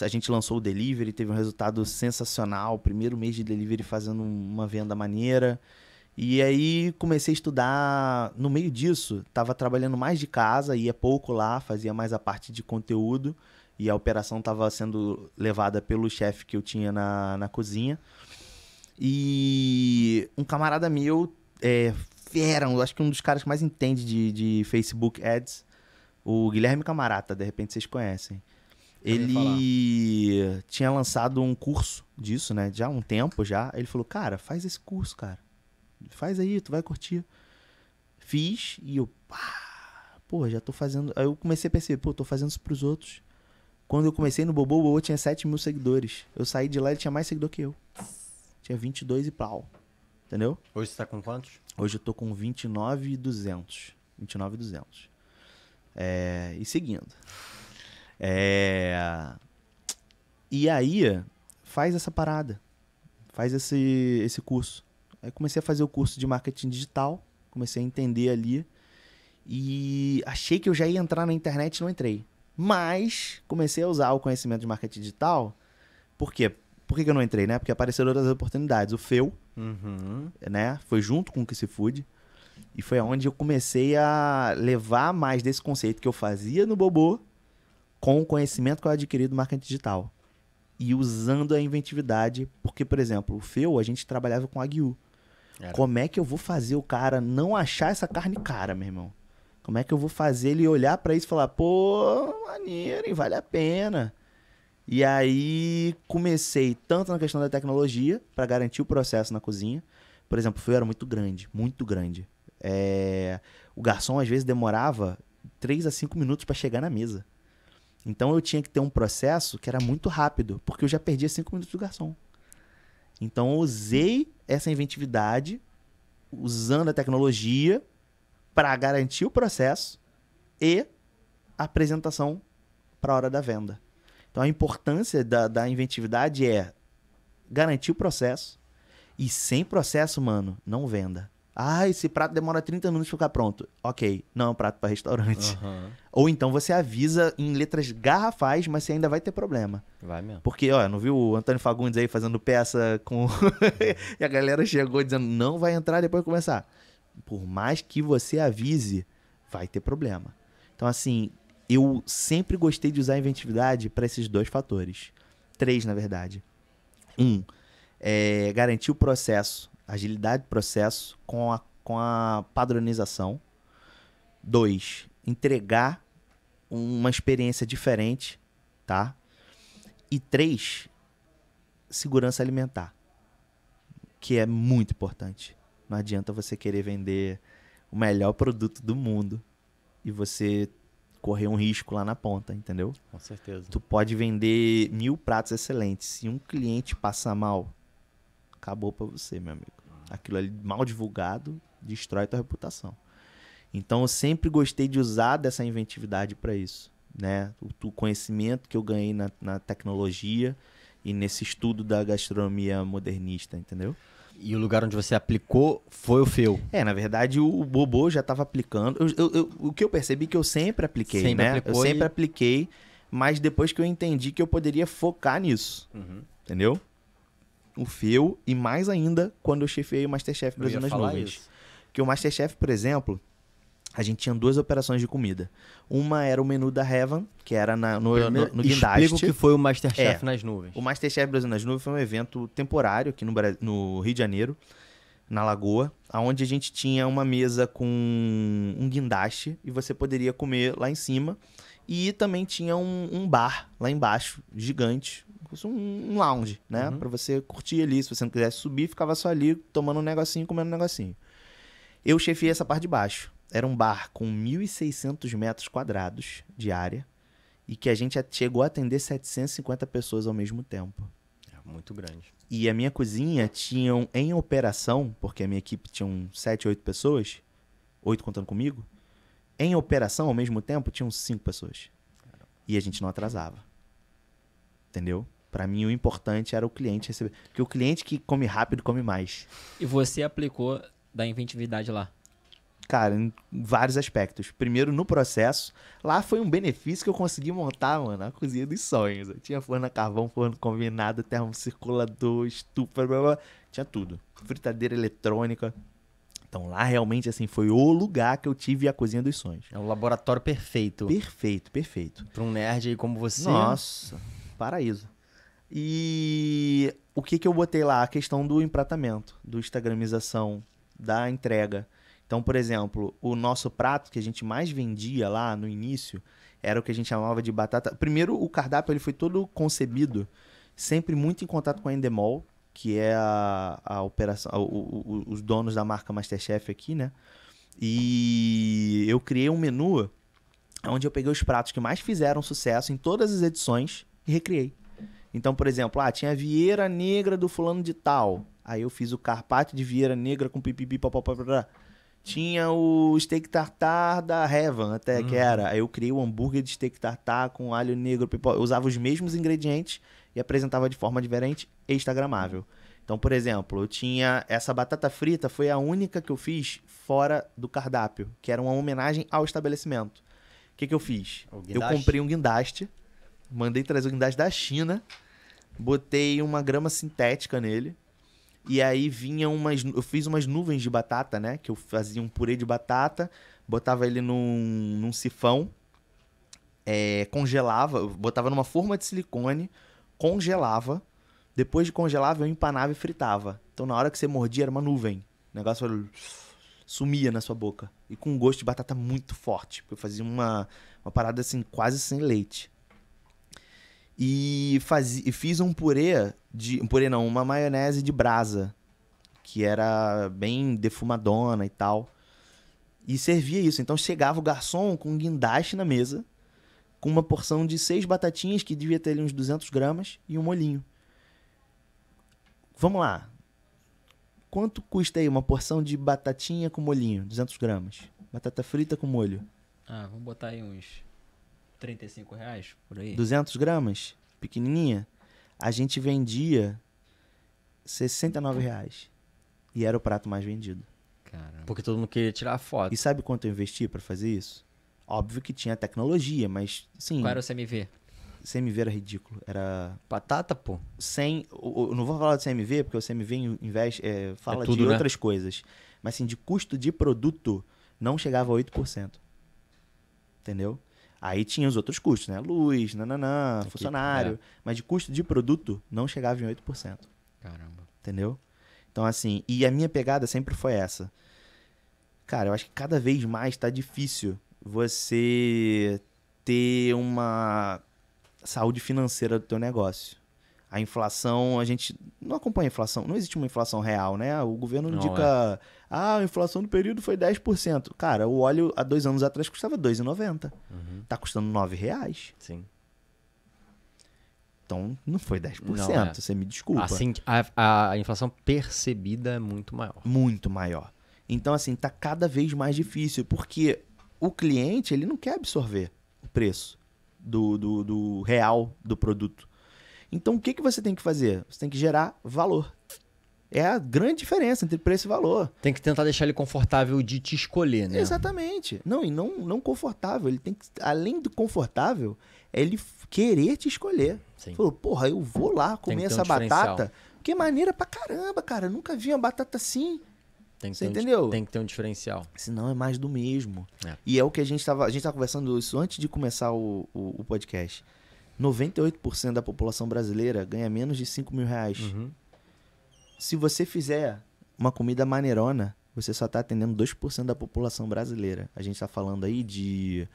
a gente lançou o delivery, teve um resultado sensacional, primeiro mês de delivery fazendo uma venda maneira, e aí comecei a estudar, no meio disso, tava trabalhando mais de casa, ia pouco lá, fazia mais a parte de conteúdo, e a operação estava sendo levada pelo chefe que eu tinha na cozinha. E um camarada meu, fera, eu acho que um dos caras que mais entende de Facebook Ads, o Guilherme Camarata, de repente vocês conhecem. Ele tinha lançado um curso disso, né? Já há um tempo já. Ele falou, cara, faz esse curso, cara. Faz aí, tu vai curtir. Fiz e eu, já tô fazendo... Aí eu comecei a perceber, tô fazendo isso pros outros. Quando eu comecei no Bobô, o Bobô tinha 7 mil seguidores. Eu saí de lá e ele tinha mais seguidor que eu. Tinha 22 e pau. Entendeu? Hoje você tá com quantos? Hoje eu tô com 29.200. 29.200. E seguindo. E aí, faz essa parada. Faz esse curso. Aí comecei a fazer o curso de marketing digital. Comecei a entender ali. E achei que eu já ia entrar na internet e não entrei. Mas comecei a usar o conhecimento de marketing digital. Por quê? Por que eu não entrei, né? Porque apareceram outras oportunidades. O Feu, né? Foi junto com o Kissfood. E foi onde eu comecei a levar mais desse conceito que eu fazia no Bobô com o conhecimento que eu adquiri do marketing digital. E usando a inventividade. Porque, por exemplo, o Feu, a gente trabalhava com Wagyu. Como é que eu vou fazer o cara não achar essa carne cara, meu irmão? Como é que eu vou fazer ele olhar pra isso e falar, pô, maneiro, hein? Vale a pena. E aí comecei tanto na questão da tecnologia para garantir o processo na cozinha. Por exemplo, o fio era muito grande, muito grande. O garçom às vezes demorava 3 a 5 minutos para chegar na mesa. Então eu tinha que ter um processo que era muito rápido, porque eu já perdia 5 minutos do garçom. Então eu usei essa inventividade, usando a tecnologia, para garantir o processo e a apresentação para a hora da venda. Então a importância da inventividade é garantir o processo e sem processo, mano, não venda. Ah, esse prato demora 30 minutos para ficar pronto. Ok, não é um prato para restaurante. Ou então você avisa em letras garrafais, mas você ainda vai ter problema. Vai mesmo. Porque, ó, não viu o Antônio Fagundes aí fazendo peça com... e a galera chegou dizendo, não vai entrar depois de começar. Por mais que você avise, vai ter problema. Então, assim, eu sempre gostei de usar a inventividade para esses 2 fatores. 3, na verdade. 1, garantir o processo, agilidade do processo com a padronização. 2, entregar uma experiência diferente, tá? E 3, segurança alimentar, que é muito importante. Não adianta você querer vender o melhor produto do mundo e você correr um risco lá na ponta, entendeu? Com certeza. Tu pode vender 1000 pratos excelentes. Se um cliente passar mal, acabou pra você, meu amigo. Aquilo ali mal divulgado destrói tua reputação. Então eu sempre gostei de usar dessa inventividade para isso, né? O conhecimento que eu ganhei na tecnologia e nesse estudo da gastronomia modernista, entendeu? E o lugar onde você aplicou foi o Feu. Na verdade, o Bobô já estava aplicando. O que eu percebi que eu sempre apliquei, né? Eu sempre apliquei, mas depois que eu entendi que eu poderia focar nisso, entendeu? O Feu e mais ainda quando eu chefiei o Masterchef Brasil nas Nuvens. Porque o Masterchef, por exemplo, a gente tinha 2 operações de comida. Uma era o menu da Heaven, que era no guindaste. Explica o que foi o Masterchef nas Nuvens. O Masterchef Brasil nas Nuvens foi um evento temporário aqui no Rio de Janeiro, na Lagoa, onde a gente tinha uma mesa com um guindaste e você poderia comer lá em cima. E também tinha um bar lá embaixo, gigante, um lounge, né? Pra você curtir ali. Se você não quisesse subir, ficava só ali tomando um negocinho, comendo um negocinho. Eu chefiei essa parte de baixo. Era um bar com 1.600 metros quadrados de área e que a gente chegou a atender 750 pessoas ao mesmo tempo. É muito grande. E a minha cozinha tinham em operação, porque a minha equipe tinha 7, 8 pessoas, 8 contando comigo, em operação ao mesmo tempo tinham 5 pessoas. E a gente não atrasava. Entendeu? Pra mim o importante era o cliente receber. Porque o cliente que come rápido come mais. E você aplicou da inventividade lá? Cara, em vários aspectos. Primeiro, no processo. Lá foi um benefício que eu consegui montar, mano, a cozinha dos sonhos. Eu tinha forno a carvão, forno combinado, termocirculador, estufa, blá, blá. Tinha tudo. Fritadeira eletrônica. Então lá realmente, assim, foi o lugar que eu tive a cozinha dos sonhos. É um laboratório perfeito. Perfeito, perfeito. Pra um nerd aí como você. Nossa, paraíso. E o que eu botei lá? A questão do empratamento, do instagramização, da entrega. Então, por exemplo, o nosso prato que a gente mais vendia lá no início era o que a gente chamava de batata... Primeiro, o cardápio ele foi todo concebido sempre muito em contato com a Endemol, que é a operação, os donos da marca Masterchef aqui, né? E eu criei um menu onde eu peguei os pratos que mais fizeram sucesso em todas as edições e recriei. Então, por exemplo, tinha a vieira negra do fulano de tal. Aí eu fiz o carpaccio de vieira negra com pipipi, papapá. Tinha o steak tartar da Heaven, até que era. Aí eu criei o hambúrguer de steak tartar com alho negro, pipoca. Eu usava os mesmos ingredientes e apresentava de forma diferente e instagramável. Então, por exemplo, eu tinha essa batata frita, foi a única que eu fiz fora do cardápio, que era uma homenagem ao estabelecimento. O que eu fiz? Eu comprei um guindaste, mandei trazer o guindaste da China, botei uma grama sintética nele, e aí vinha eu fiz umas nuvens de batata, né? Que eu fazia um purê de batata, botava ele num sifão, congelava, eu botava numa forma de silicone, congelava, depois de congelava eu empanava e fritava. Então na hora que você mordia era uma nuvem, o negócio sumia na sua boca. E com um gosto de batata muito forte, porque eu fazia uma parada assim quase sem leite. E fiz um purê uma maionese de brasa, que era bem defumadona e tal. E servia isso. Então chegava o garçom com um guindaste na mesa, com uma porção de 6 batatinhas, que devia ter ali uns 200 gramas, e um molhinho. Vamos lá. Quanto custa aí uma porção de batatinha com molhinho? 200 gramas. Batata frita com molho. Vamos botar aí uns R$35 por aí. 200 gramas, pequenininha. A gente vendia R$69. E era o prato mais vendido. Caramba. Porque todo mundo queria tirar foto. E sabe quanto eu investi pra fazer isso? Óbvio que tinha tecnologia, mas sim. Qual era o CMV? CMV era ridículo. Era Batata, pô. 100. Eu não vou falar do CMV, porque o CMV fala tudo, de né? outras coisas. Mas assim, de custo de produto, não chegava a 8%. Entendeu? Aí tinha os outros custos, né? Luz, funcionário. Mas de custo de produto, não chegava em 8%. Caramba. Entendeu? Então, assim, e a minha pegada sempre foi essa. Cara, eu acho que cada vez mais tá difícil você ter uma saúde financeira do teu negócio. A inflação, a gente não acompanha a inflação, não existe uma inflação real, né? O governo indica, a inflação do período foi 10%. Cara, o óleo há 2 anos atrás custava R$2,90. Tá custando R$9. Sim. Então, não foi 10%, Não, você me desculpa. Assim, a inflação percebida é muito maior. Muito maior. Então, assim, tá cada vez mais difícil, porque o cliente, ele não quer absorver o preço do real do produto. Então, o que você tem que fazer? Você tem que gerar valor. É a grande diferença entre preço e valor. Tem que tentar deixar ele confortável de te escolher, né? Exatamente. Não confortável. Ele tem que, além do confortável, é ele querer te escolher. Sim. Falou, porra, eu vou lá comer que ter essa um diferencial. batata. Que maneira pra caramba, cara. Eu nunca vi uma batata assim. Tem que Você ter entendeu? Tem que ter um diferencial. Senão é mais do mesmo. É. E é o que a gente tava conversando isso antes de começar o podcast. 98% da população brasileira ganha menos de R$5.000. Se você fizer uma comida maneirona, você só tá atendendo 2% da população brasileira. A gente tá falando aí de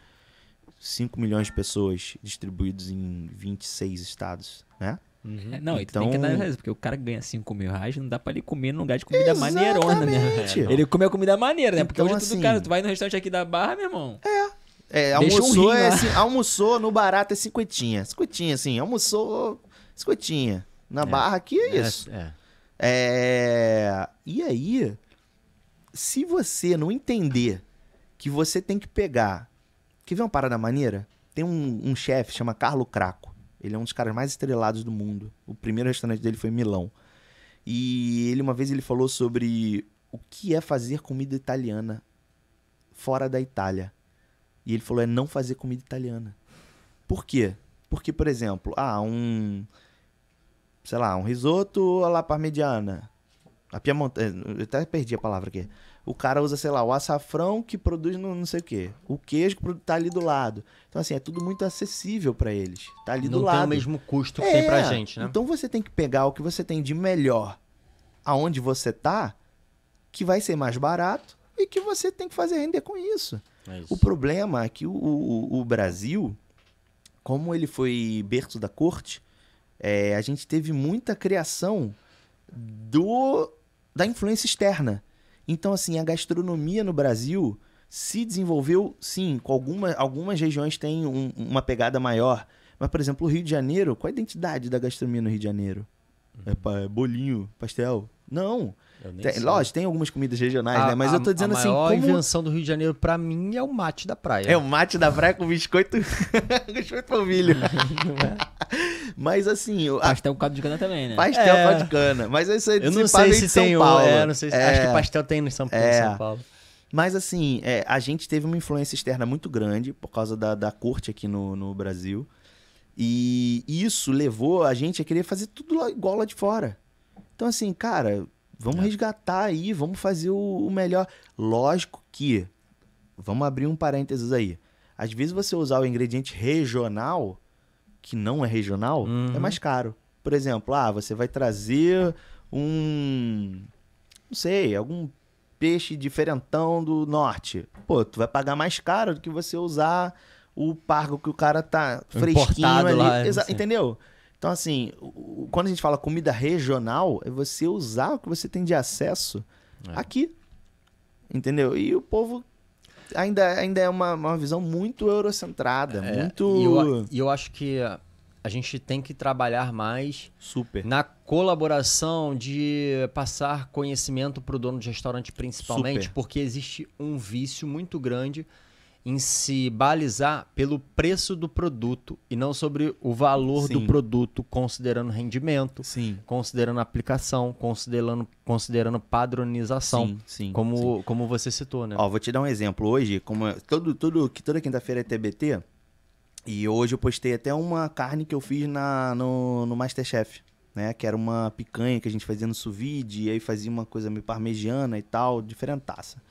5 milhões de pessoas distribuídos em 26 estados, né? Não, e tu tem que Então- analisar, porque o cara ganha R$5.000, não dá pra ele comer num lugar de comida maneirona, né? Exatamente. Ele come a comida maneira, né? Porque Então, hoje tudo, assim- cara, tu vai no restaurante aqui da Barra, meu irmão. É, Deixa um almoçou, rim lá. almoçou no barato é 50. 50, assim, almoçou 50. Na barra aqui é isso. E aí, se você não entender que você tem que pegar... Quer ver uma parada maneira? Tem um chefe, chama Carlo Cracco. Ele é um dos caras mais estrelados do mundo. O primeiro restaurante dele foi em Milão. E uma vez ele falou sobre o que é fazer comida italiana fora da Itália. E ele falou, é não fazer comida italiana. Por quê? Porque, por exemplo, um risoto alla parmigiana. A piemontese, eu até perdi a palavra aqui. O cara usa, sei lá, o açafrão que produz não sei o quê. O queijo que tá ali do lado. Então, assim, é tudo muito acessível pra eles. Tá ali do Não lado. tem o mesmo custo que tem pra gente, né? Então você tem que pegar o que você tem de melhor aonde você tá, que vai ser mais barato e que você tem que fazer render com isso. É isso. O problema é que o Brasil, como ele foi berço da corte, a gente teve muita criação da influência externa. Então, assim, a gastronomia no Brasil Se desenvolveu, sim, com algumas regiões tem uma pegada maior. Mas, por exemplo, o Rio de Janeiro, qual a identidade da gastronomia no Rio de Janeiro? É bolinho, pastel? Não. Lógico, tem algumas comidas regionais, né? Mas eu tô dizendo assim, a maior invenção do Rio de Janeiro, pra mim, é o mate da praia. É o mate da praia com biscoito... biscoito polvilho. Mas assim... Pastel com caldo de cana também, né? Pastel com caldo de cana. Mas isso aí eu não sei se tem São Paulo. Não sei se... Acho que pastel tem em São Paulo. Mas assim, a gente teve uma influência externa muito grande por causa da corte aqui no Brasil. E isso levou a gente a querer fazer tudo igual lá de fora. Então assim, cara, vamos resgatar aí, vamos fazer o melhor. Lógico que, vamos abrir um parênteses aí. Às vezes você usar o ingrediente regional, que não é regional, é mais caro. Por exemplo, você vai trazer não sei, algum peixe diferentão do norte. Pô, tu vai pagar mais caro do que você usar o pargo que o cara tá fresquinho ali. Lá, entendeu? Então, assim, quando a gente fala comida regional, é você usar o que você tem de acesso aqui. Entendeu? E o povo ainda é uma visão muito eurocentrada, muito... E eu acho que a gente tem que trabalhar mais Super. Na colaboração de passar conhecimento para o dono de restaurante, principalmente, porque existe um vício muito grande em se balizar pelo preço do produto e não sobre o valor do produto, considerando rendimento, considerando aplicação, considerando padronização, como você citou, né? Ó, vou te dar um exemplo. Hoje, como toda quinta-feira é TBT, e hoje eu postei até uma carne que eu fiz no MasterChef, né? Que era uma picanha que a gente fazia no sous vide, e aí fazia uma coisa meio parmegiana e tal, diferentaça.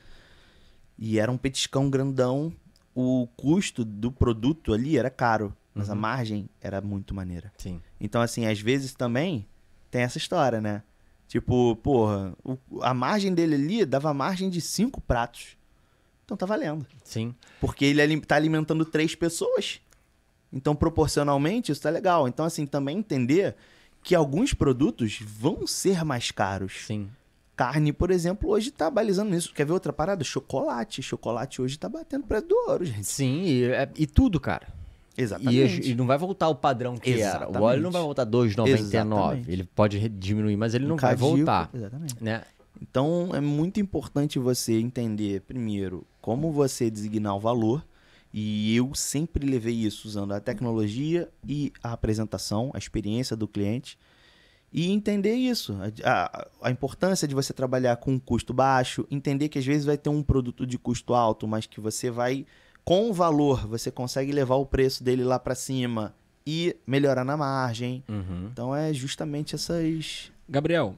E era um petiscão grandão, o custo do produto ali era caro, mas a margem era muito maneira. Sim. Então, assim, às vezes também tem essa história, né? Tipo, porra, a margem dele ali dava margem de 5 pratos. Então tá valendo. Sim. Porque ele tá alimentando 3 pessoas. Então, proporcionalmente, isso tá legal. Então, assim, também entender que alguns produtos vão ser mais caros. Sim. Carne, por exemplo, hoje tá balizando nisso. Quer ver outra parada? Chocolate. Chocolate hoje tá batendo preço do ouro, gente. Sim, e tudo, cara. Exatamente. E não vai voltar o padrão que era. O óleo não vai voltar R$2,99. Ele pode diminuir, mas ele não vai voltar. Exatamente. Né? Então, é muito importante você entender, primeiro, como você designar o valor. E eu sempre levei isso usando a tecnologia e a apresentação, a experiência do cliente. E entender isso, a importância de você trabalhar com um custo baixo, entender que às vezes vai ter um produto de custo alto, mas que você vai, com o valor, você consegue levar o preço dele lá para cima e melhorar na margem. Então é justamente essas... Gabriel,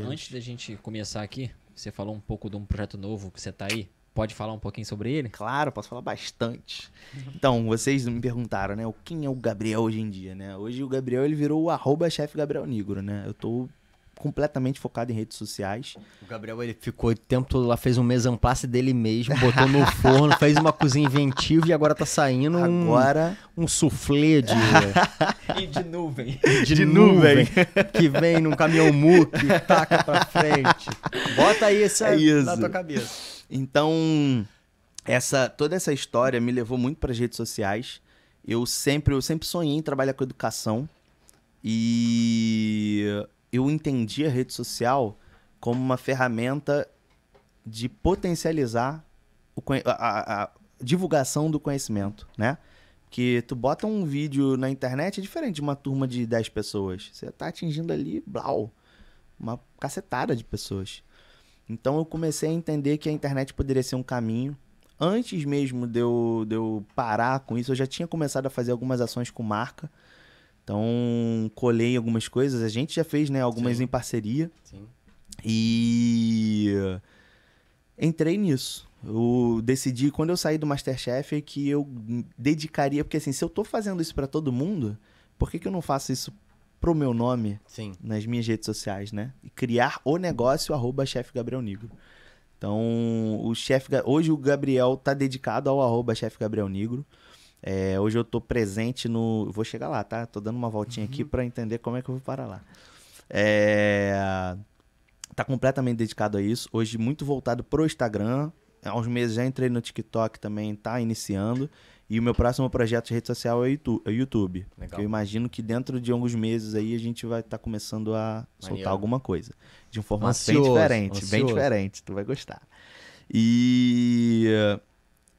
antes da gente começar aqui, você falou um pouco de um projeto novo que você tá aí. Pode falar um pouquinho sobre ele? Claro, posso falar bastante. Então, vocês me perguntaram, né? Quem é o Gabriel hoje em dia, né? Hoje o Gabriel, ele virou o @chef Gabriel Nigro, né? Eu tô completamente focado em redes sociais. O Gabriel, ele ficou o tempo todo lá, fez um mise en place dele mesmo, botou no forno, fez uma cozinha inventiva e agora tá saindo um soufflê de nuvem. De nuvem. Que vem num caminhão muque e taca pra frente. Bota aí na tua cabeça. Então, toda essa história me levou muito para as redes sociais. Eu sempre sonhei em trabalhar com educação e eu entendi a rede social como uma ferramenta de potencializar a divulgação do conhecimento, né? Porque tu bota um vídeo na internet é diferente de uma turma de 10 pessoas. Você tá atingindo ali, uma cacetada de pessoas. Então eu comecei a entender que a internet poderia ser um caminho. Antes mesmo de eu parar com isso, eu já tinha começado a fazer algumas ações com marca. Então, colei algumas coisas. A gente já fez, né, algumas em parceria. Sim. E entrei nisso. Eu decidi, quando eu saí do MasterChef, que eu dedicaria... Porque assim, se eu tô fazendo isso para todo mundo, por que eu não faço isso pro meu nome nas minhas redes sociais, né? E criar o negócio @chef Gabriel Nigro. Então, hoje o Gabriel tá dedicado ao @chef Gabriel Nigro. Hoje eu tô presente no... Vou chegar lá, tá? Tô dando uma voltinha aqui para entender como é que eu vou parar lá. Tá completamente dedicado a isso. Hoje muito voltado pro Instagram, há uns meses já entrei no TikTok também, tá iniciando. E o meu próximo projeto de rede social é o YouTube. Legal. Eu imagino que dentro de alguns meses aí a gente vai estar começando a soltar alguma coisa. De um formato bem diferente, bem diferente. Tu vai gostar. E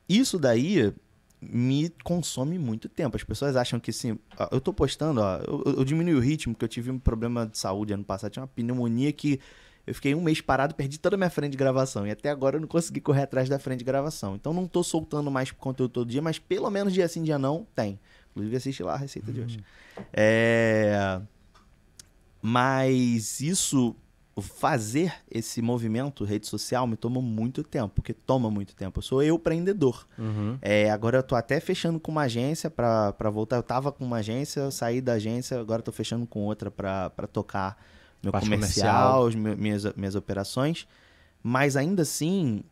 isso daí me consome muito tempo. As pessoas acham que assim, eu tô postando, ó, eu diminui o ritmo, porque eu tive um problema de saúde ano passado, tinha uma pneumonia que eu fiquei um mês parado, perdi toda a minha frente de gravação. E até agora eu não consegui correr atrás da frente de gravação. Então não tô soltando mais conteúdo todo dia, mas pelo menos dia sim, dia não, tem. Inclusive assiste lá a receita de hoje. Mas isso, fazer esse movimento, rede social, me tomou muito tempo. Porque toma muito tempo. Eu sou empreendedor. Agora eu tô até fechando com uma agência pra voltar. Eu tava com uma agência, eu saí da agência, agora eu tô fechando com outra pra tocar meu comercial, minhas operações, mas ainda assim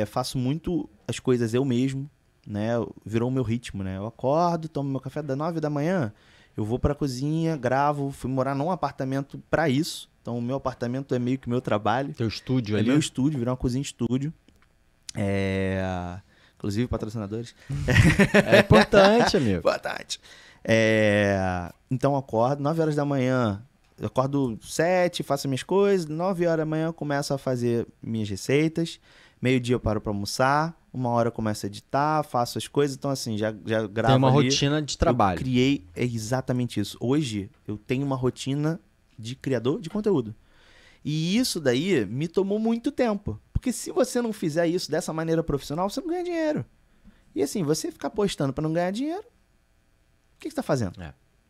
faço muito as coisas eu mesmo, né? Virou o meu ritmo, né? Eu acordo, tomo meu café das 9 da manhã, eu vou pra cozinha, gravo, fui morar num apartamento pra isso, então o meu apartamento é meio que o meu trabalho. Teu estúdio ali? É meu estúdio, virou uma cozinha estúdio. Inclusive patrocinadores. É importante, amigo. Importante. Então eu acordo, 9 horas da manhã, eu acordo 7, faço minhas coisas, 9 horas da manhã eu começo a fazer minhas receitas, meio-dia eu paro pra almoçar, 1 hora eu começo a editar, faço as coisas, então assim, já gravo. Tem uma ali. rotina de trabalho. Eu criei exatamente isso. Hoje eu tenho uma rotina de criador de conteúdo. E isso daí me tomou muito tempo. Porque se você não fizer isso dessa maneira profissional, você não ganha dinheiro. E assim, você ficar postando pra não ganhar dinheiro, o que você tá fazendo?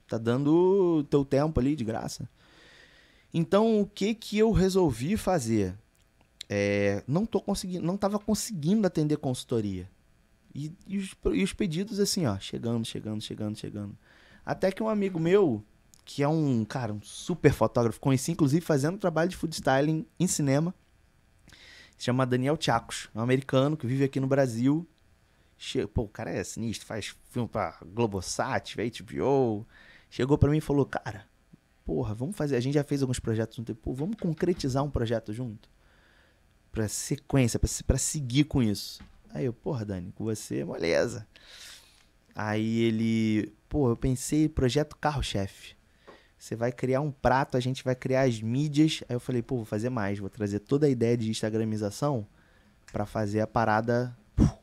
Tá dando o teu tempo ali de graça. Então, o que eu resolvi fazer? Não tava conseguindo atender consultoria. E os pedidos assim, ó, chegando. Até que um amigo meu, que é um super fotógrafo, conheci inclusive fazendo trabalho de food styling em cinema, se chama Daniel Chacos, é um americano que vive aqui no Brasil. Pô, o cara é sinistro, faz filme pra Globosat, HBO. Chegou pra mim e falou, cara, porra, vamos fazer, a gente já fez alguns projetos junto, pô, vamos concretizar um projeto junto? Pra sequência, pra seguir com isso. Aí eu, porra, Dani, com você, moleza. Aí ele, pô, eu pensei, projeto carro-chefe. Você vai criar um prato, a gente vai criar as mídias. Aí eu falei, pô, vou fazer mais, vou trazer toda a ideia de instagramização pra fazer a parada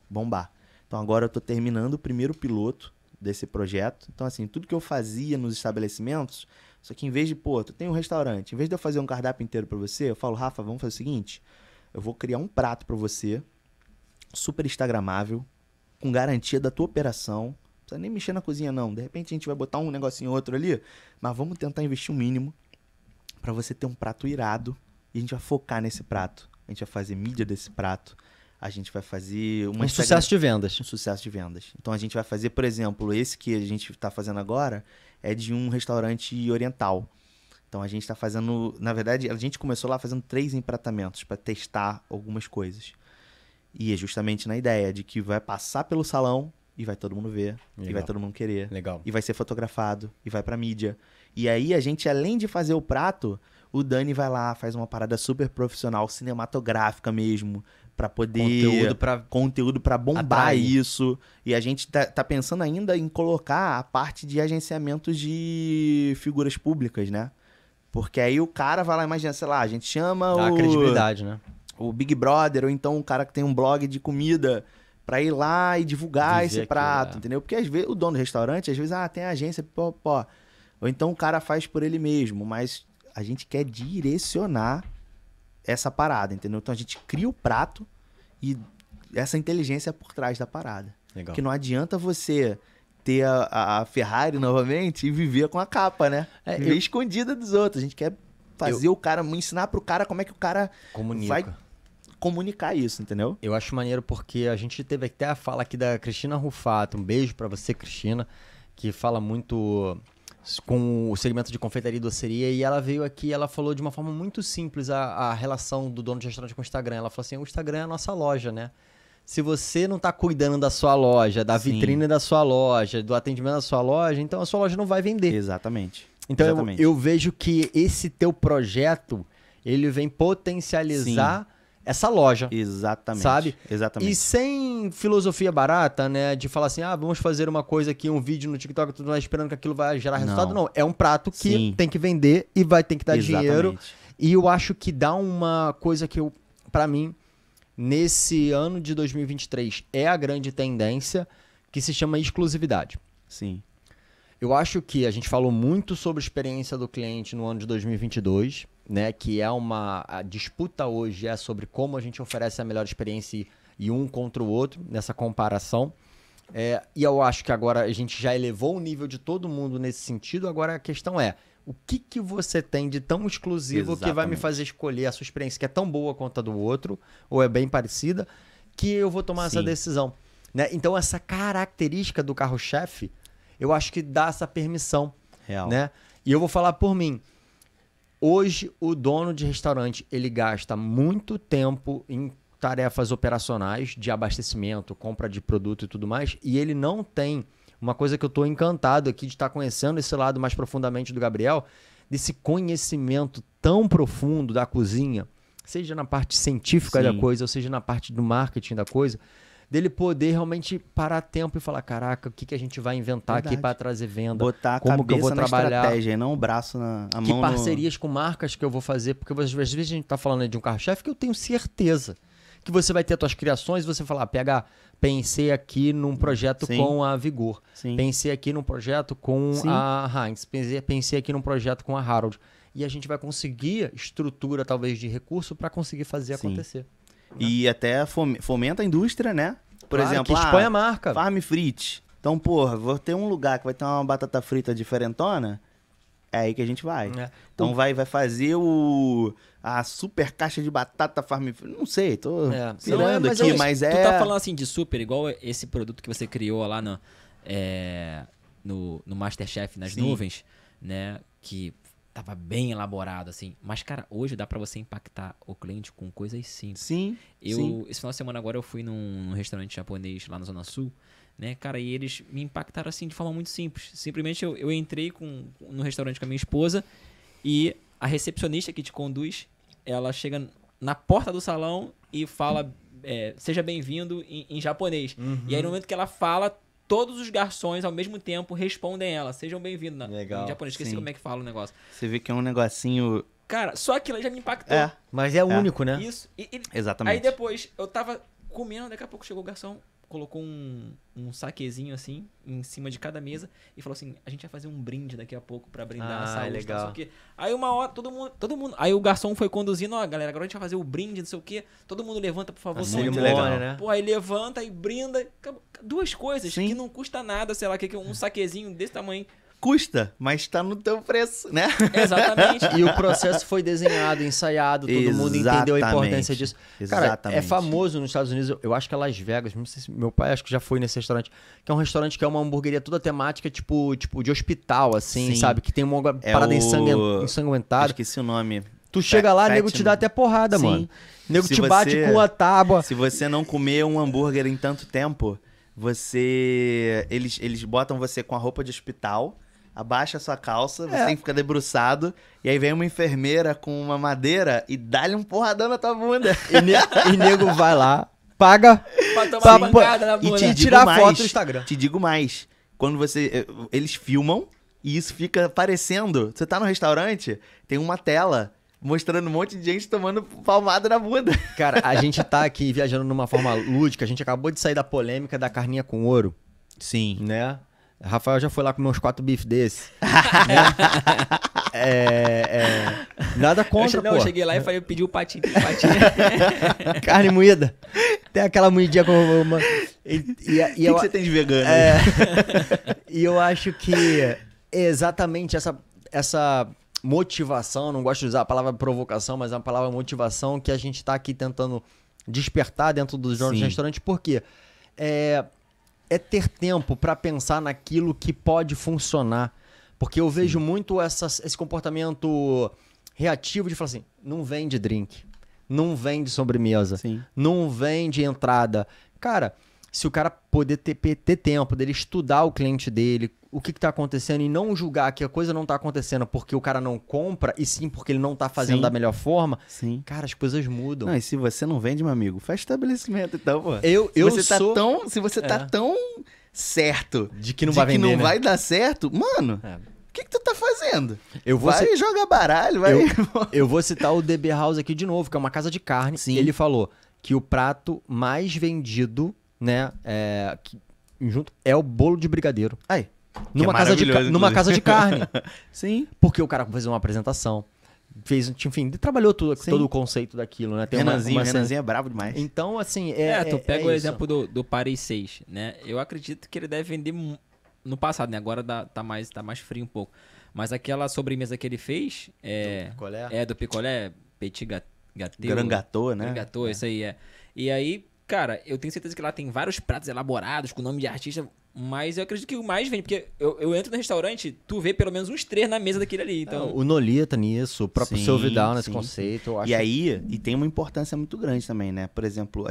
bombar. Então agora eu tô terminando o primeiro piloto desse projeto. Então assim, tudo que eu fazia nos estabelecimentos, só que em vez de, pô, tu tem um restaurante, em vez de eu fazer um cardápio inteiro pra você, eu falo, Rafa, vamos fazer o seguinte, eu vou criar um prato pra você, super instagramável, com garantia da tua operação, não precisa nem mexer na cozinha não, de repente a gente vai botar um negocinho outro ali, mas vamos tentar investir o mínimo pra você ter um prato irado e a gente vai focar nesse prato, a gente vai fazer mídia desse prato, a gente vai fazer um sucesso de vendas. Um sucesso de vendas. Então a gente vai fazer, por exemplo, esse que a gente está fazendo agora é de um restaurante oriental. Então a gente está fazendo, na verdade, a gente começou lá fazendo 3 empratamentos para testar algumas coisas. E é justamente na ideia de que vai passar pelo salão e vai todo mundo ver, e vai todo mundo querer. Legal. E vai ser fotografado, e vai pra mídia. E aí a gente, além de fazer o prato, o Dani vai lá, faz uma parada super profissional, cinematográfica mesmo, pra poder... Conteúdo pra bombar atrair isso. E a gente tá pensando ainda em colocar a parte de agenciamento de figuras públicas, né? Porque aí o cara vai lá, imagina, sei lá, a gente chama dá credibilidade, né? O Big Brother, ou então um cara que tem um blog de comida, pra ir lá e divulgar esse prato, entendeu? Porque às vezes o dono do restaurante, às vezes, tem agência, pô. Ou então o cara faz por ele mesmo, mas a gente quer direcionar essa parada, entendeu? Então a gente cria o prato e essa inteligência por trás da parada. Legal. Que não adianta você ter a Ferrari novamente e viver com a capa, né? Viver escondida dos outros. A gente quer fazer o cara, ensinar pro cara como é que o cara vai comunicar isso, entendeu? Eu acho maneiro porque a gente teve até a fala aqui da Cristina Rufato. Um beijo pra você, Cristina, que fala muito com o segmento de confeitaria e doceria, e ela veio aqui e ela falou de uma forma muito simples a relação do dono de restaurante com o Instagram. Ela falou assim, o Instagram é a nossa loja, né? Se você não tá cuidando da sua loja, da vitrine da sua loja, do atendimento da sua loja, então a sua loja não vai vender. Exatamente. Então eu vejo que esse teu projeto, ele vem potencializar essa loja. Exatamente. Sabe? Exatamente. E sem filosofia barata, né? De falar assim, vamos fazer uma coisa aqui, um vídeo no TikTok, tu não é esperando que aquilo vai gerar resultado. Não, é um prato que Sim. tem que vender e vai ter que dar Exatamente. dinheiro. E eu acho que dá uma coisa que pra mim, nesse ano de 2023, é a grande tendência, que se chama exclusividade. Sim. Eu acho que a gente falou muito sobre a experiência do cliente no ano de 2022, né? Que é a disputa hoje é sobre como a gente oferece a melhor experiência e um contra o outro, nessa comparação. E eu acho que agora a gente já elevou o nível de todo mundo nesse sentido. Agora a questão é, o que você tem de tão exclusivo que vai me fazer escolher a sua experiência, que é tão boa quanto a do outro, ou é bem parecida, que eu vou tomar essa decisão. Né? Então essa característica do carro-chefe, eu acho que dá essa permissão. Real. Né? E eu vou falar por mim. Hoje, o dono de restaurante, ele gasta muito tempo em tarefas operacionais de abastecimento, compra de produto e tudo mais, e ele não tem uma coisa que eu estou encantado aqui de estar conhecendo esse lado mais profundamente do Gabriel, desse conhecimento tão profundo da cozinha, seja na parte científica da coisa, ou seja na parte do marketing da coisa, dele poder realmente parar tempo e falar, caraca, o que a gente vai inventar aqui para trazer venda? Botar a como que eu vou cabeça na trabalhar, estratégia e não o braço a que mão parcerias com marcas que eu vou fazer, porque às vezes a gente tá falando de um carro-chefe que eu tenho certeza que você vai ter as tuas criações e você falar, pensei aqui num projeto com a Vigor, pensei aqui num projeto com a Heinz, pensei aqui num projeto com a Harold, e a gente vai conseguir estrutura talvez de recurso para conseguir fazer acontecer. E até fomenta a indústria, né? Por exemplo, que expõe a marca. Farm Frit. Então, porra, vou ter um lugar que vai ter uma batata frita diferentona, é aí que a gente vai. Então vai fazer a super caixa de batata Farm Frit. Não sei, tô pirando aqui, mas Tu tá falando assim de super, igual esse produto que você criou lá no Masterchef nas nuvens, né? Que tava bem elaborado, assim. Mas, cara, hoje dá pra você impactar o cliente com coisas simples. Esse final de semana agora eu fui num restaurante japonês lá na Zona Sul, né, cara, e eles me impactaram, assim, de forma muito simples. Simplesmente eu entrei no restaurante com a minha esposa e a recepcionista que te conduz, ela chega na porta do salão e fala, seja bem-vindo em japonês. E aí, no momento que ela fala, todos os garçons, ao mesmo tempo, respondem ela. Sejam bem-vindos. Em japonês. Esqueci como é que fala o negócio. Você vê que é um negocinho... Cara, só aquilo já me impactou. Mas é único, né? Isso. Exatamente. Aí depois, eu tava comendo, daqui a pouco chegou o garçom, colocou um saquezinho assim, em cima de cada mesa, e falou assim, a gente vai fazer um brinde daqui a pouco pra brindar a saúde. Legal. Não sei o quê. Aí uma hora, todo mundo... Aí o garçom foi conduzindo, galera, agora a gente vai fazer o brinde, não sei o quê. Todo mundo levanta, por favor. Muito legal, né? Pô, aí levanta e brinda. Duas coisas que não custa nada, sei lá, que um saquezinho desse tamanho. Custa, mas tá no teu preço, né? Exatamente. E o processo foi desenhado, ensaiado, todo mundo entendeu a importância disso. Cara, é famoso nos Estados Unidos, eu acho que é Las Vegas, não sei se meu pai acho que já foi nesse restaurante, que é um restaurante que é uma hamburgueria toda temática, tipo de hospital, assim, sabe? Que tem uma parada ensanguentada. Esqueci o nome. Tu chega lá, nego te dá até porrada, mano. Nego te bate com a tábua. Se você não comer um hambúrguer em tanto tempo, eles botam você com a roupa de hospital, abaixa a sua calça, você tem que ficar debruçado, e aí vem uma enfermeira com uma madeira e dá-lhe um porradão na tua bunda. E nego vai lá, paga pra tomar pancada na bunda. E tirar foto no Instagram. Te digo mais, quando eles filmam e isso fica aparecendo, você tá no restaurante, tem uma tela mostrando um monte de gente tomando palmada na bunda. Cara, a gente tá aqui viajando numa forma lúdica, a gente acabou de sair da polêmica da carninha com ouro. Sim. Né? Rafael já foi lá comer uns 4 bifes desses. Nada contra, pô. Eu cheguei lá e falei, eu pedi o patinho. Carne moída. Tem aquela moidinha com... O que você tem de vegano? E eu acho que exatamente essa motivação, não gosto de usar a palavra provocação, mas a palavra motivação que a gente tá aqui tentando despertar dentro dos donos de restaurante, porque é ter tempo para pensar naquilo que pode funcionar. Porque eu vejo muito esse comportamento reativo de falar assim, não vende drink, não vende sobremesa, não vende entrada. Cara, se o cara poder ter tempo dele estudar o cliente dele, o que tá acontecendo, e não julgar que a coisa não tá acontecendo porque o cara não compra, e sim porque ele não tá fazendo Sim. da melhor forma, Sim. cara, as coisas mudam. Não, e se você não vende, meu amigo, fecha estabelecimento, então, pô. Se você tá tão certo de que não de vai que vender, não né? vai dar certo, mano, É. o que tu tá fazendo? Eu vou Vai jogar baralho, vai. Eu vou citar o DB House aqui de novo, que é uma casa de carne. Sim. Ele falou que o prato mais vendido, né, junto, é o bolo de brigadeiro. Aí. Numa maravilhoso, casa de carne. Sim. Porque o cara fez uma apresentação, enfim, ele trabalhou todo o conceito daquilo, né? Tem Renanzinho é bravo demais. Então, assim, Tu pega o isso. exemplo do Paris 6, né? Eu acredito que ele deve vender no passado, né? Agora tá mais frio um pouco. Mas aquela sobremesa que ele fez do picolé, petit gâteau. Grand Gâteau, né? Grand Gâteau, isso aí é. E aí, cara, eu tenho certeza que lá tem vários pratos elaborados com nome de artista, mas eu acredito que o mais vende, porque eu entro no restaurante, tu vê pelo menos uns 3 na mesa daquele ali. Então... O Nolita nisso, o próprio Sim, Seu Vidal nesse sim, conceito. Eu acho E aí, tem uma importância muito grande também, né? Por exemplo,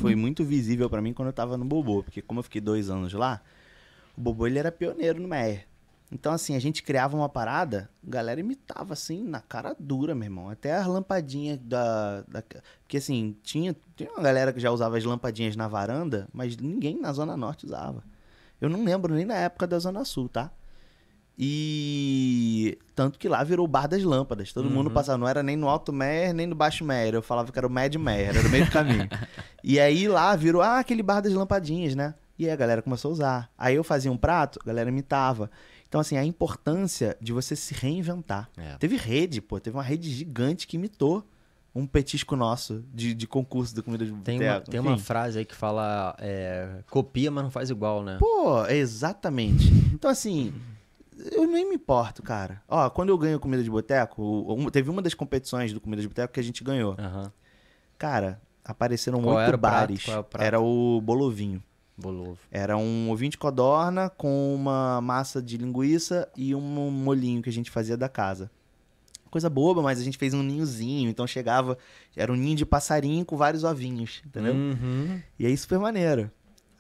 foi muito visível pra mim quando eu tava no Bobô, porque como eu fiquei 2 anos lá, o Bobô ele era pioneiro no Meier. Então, assim, a gente criava uma parada, a galera imitava, assim, na cara dura, meu irmão. Até as lampadinhas Porque, assim, tinha uma galera que já usava as lampadinhas na varanda, mas ninguém na Zona Norte usava. Eu não lembro nem na época da Zona Sul, tá? E... Tanto que lá virou o Bar das Lâmpadas. Todo mundo passava, não era nem no Alto Meier, nem no Baixo Meier. Eu falava que era o Médio Meier, era o meio do caminho. E aí lá virou, aquele Bar das Lampadinhas, né? E aí a galera começou a usar. Aí eu fazia um prato, a galera imitava. Então, assim, a importância de você se reinventar. Teve uma rede gigante que imitou um petisco nosso de concurso da comida de boteco. Tem uma frase aí que fala, copia, mas não faz igual, né? Pô, exatamente. Então, assim, eu nem me importo, cara. Ó, quando eu ganho comida de boteco, teve uma das competições do comida de boteco que a gente ganhou. Cara, apareceram 8 bares. Qual era o prato? Era o bolovinho. Bolovo. Era um ovinho de codorna com uma massa de linguiça e um molhinho que a gente fazia da casa. Coisa boba, mas a gente fez um ninhozinho, então chegava... Era um ninho de passarinho com vários ovinhos, entendeu? E aí, super maneiro.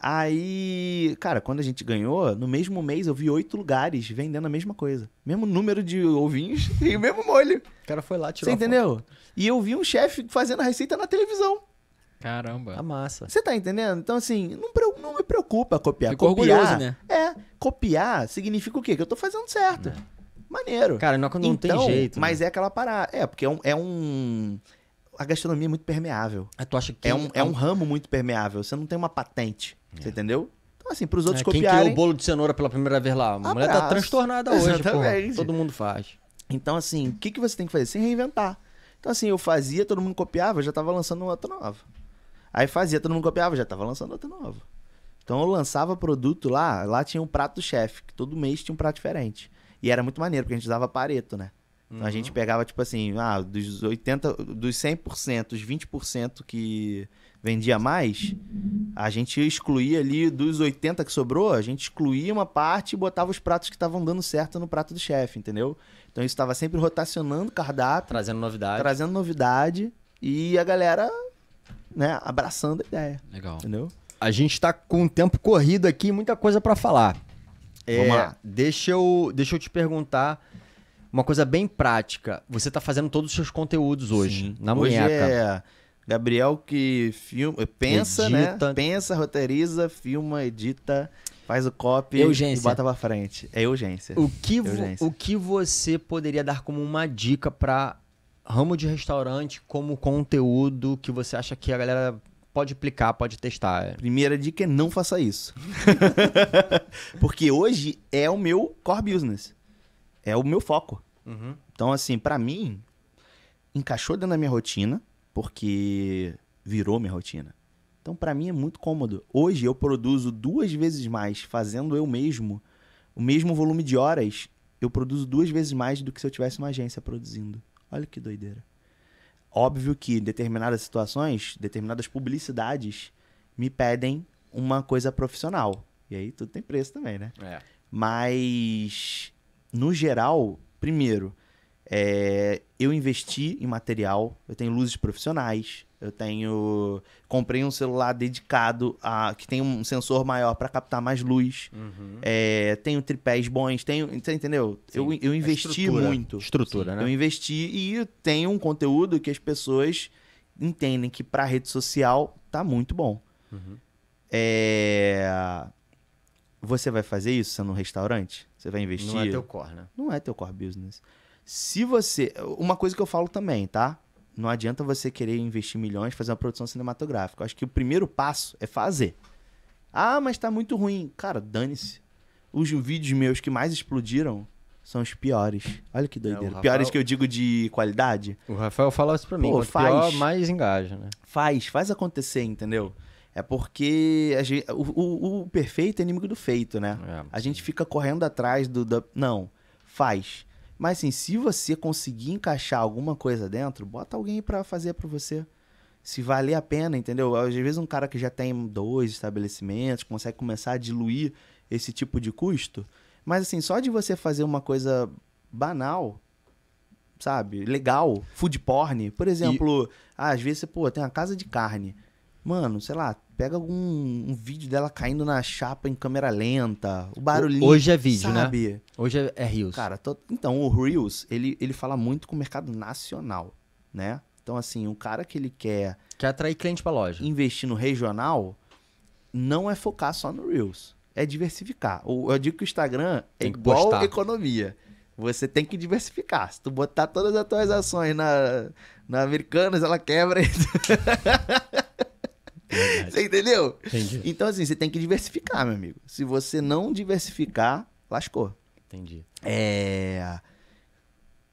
Aí, cara, quando a gente ganhou, no mesmo mês eu vi 8 lugares vendendo a mesma coisa. Mesmo número de ovinhos e o mesmo molho. O cara foi lá, tirou Você entendeu? E eu vi um chefe fazendo a receita na televisão. Caramba. a massa. Você tá entendendo? Então, assim, não me preocupa copiar. Ficou orgulhoso, né? Copiar significa o quê? Que eu tô fazendo certo. Maneiro. Cara, não tem jeito. Mas é aquela parada. Porque a gastronomia é muito permeável. Tu acha que... É um ramo muito permeável. Você não tem uma patente. Você entendeu? Então, assim, pros outros Quem copiarem... criou o bolo de cenoura pela primeira vez lá? A mulher tá Abraço. transtornada hoje, Exatamente. pô. Todo mundo faz. Então, assim, o que você tem que fazer? Se reinventar. Então, assim, eu fazia, todo mundo copiava, eu já tava lançando outra nova. Aí fazia, todo mundo copiava, já tava lançando outra nova. Então eu lançava produto lá tinha um prato do chefe, que todo mês tinha um prato diferente. E era muito maneiro, porque a gente usava Pareto, né? Então a gente pegava, tipo assim, dos 100%, os 20% que vendia mais, a gente excluía ali, dos 80% que sobrou, a gente excluía uma parte e botava os pratos que estavam dando certo no prato do chefe, entendeu? Então isso estava sempre rotacionando o cardápio, Trazendo novidade. E a galera, né, abraçando a ideia. Legal. Entendeu? A gente tá com um tempo corrido aqui, muita coisa pra falar. Vamos lá. Deixa eu te perguntar uma coisa bem prática. Você tá fazendo todos os seus conteúdos hoje, na Hoje Munheca. é Gabriel que pensa, Edita. né? Pensa, roteiriza, filma, edita, faz o copy Urgência. e bota pra frente. É urgência. O que você poderia dar como uma dica pra ramo de restaurante, como conteúdo que você acha que a galera pode aplicar, pode testar? Primeira dica é não faça isso. Porque hoje é o meu core business. É o meu foco. Então, assim, pra mim, encaixou dentro da minha rotina, porque virou minha rotina. Então, pra mim é muito cômodo. Hoje eu produzo 2 vezes mais fazendo eu mesmo, o mesmo volume de horas, eu produzo 2 vezes mais do que se eu tivesse uma agência produzindo. Olha que doideira. Óbvio que em determinadas situações, determinadas publicidades me pedem uma coisa profissional. E aí tudo tem preço também, né? Mas, no geral, primeiro, Eu investi em material, eu tenho luzes profissionais, comprei um celular dedicado que tem um sensor maior para captar mais luz, tenho tripés bons, você entendeu? Eu investi muito. Estrutura, né? Eu investi e tenho um conteúdo que as pessoas entendem que para rede social tá muito bom. Você vai fazer isso sendo um restaurante? Você vai investir? Não é teu core, né? Não é teu core business. Uma coisa que eu falo também, tá? Não adianta você querer investir milhões e fazer uma produção cinematográfica. Eu acho que o primeiro passo é fazer. Ah, mas tá muito ruim. Cara, dane-se. Os vídeos meus que mais explodiram são os piores. Olha que doideira. Rafael... Piores que eu digo de qualidade. O Rafael fala isso pra mim. Quanto pior, mais engaja, né? Faz acontecer, entendeu? É porque o perfeito é inimigo do feito, né? A gente fica correndo atrás Não, faz. Mas assim, se você conseguir encaixar alguma coisa dentro, bota alguém pra fazer pra você. Se valer a pena, entendeu? Às vezes um cara que já tem 2 estabelecimentos, consegue começar a diluir esse tipo de custo. Mas assim, só de você fazer uma coisa banal, sabe? Legal, food porn. Por exemplo, às vezes você, tem uma casa de carne. Mano, sei lá, pega um vídeo dela caindo na chapa em câmera lenta, o barulhinho. Hoje é vídeo, sabe? né? Hoje é Reels. Cara, então o Reels, ele fala muito com o mercado nacional, né? Então assim, um cara que ele quer atrair cliente pra loja. Investir no regional, não é focar só no Reels, é diversificar. Eu digo que o Instagram é igual economia. Você tem que diversificar. Se tu botar todas as tuas ações na Americanas, ela quebra. Você entendeu? Entendi. Então, assim, você tem que diversificar, meu amigo. Se você não diversificar, lascou. Entendi.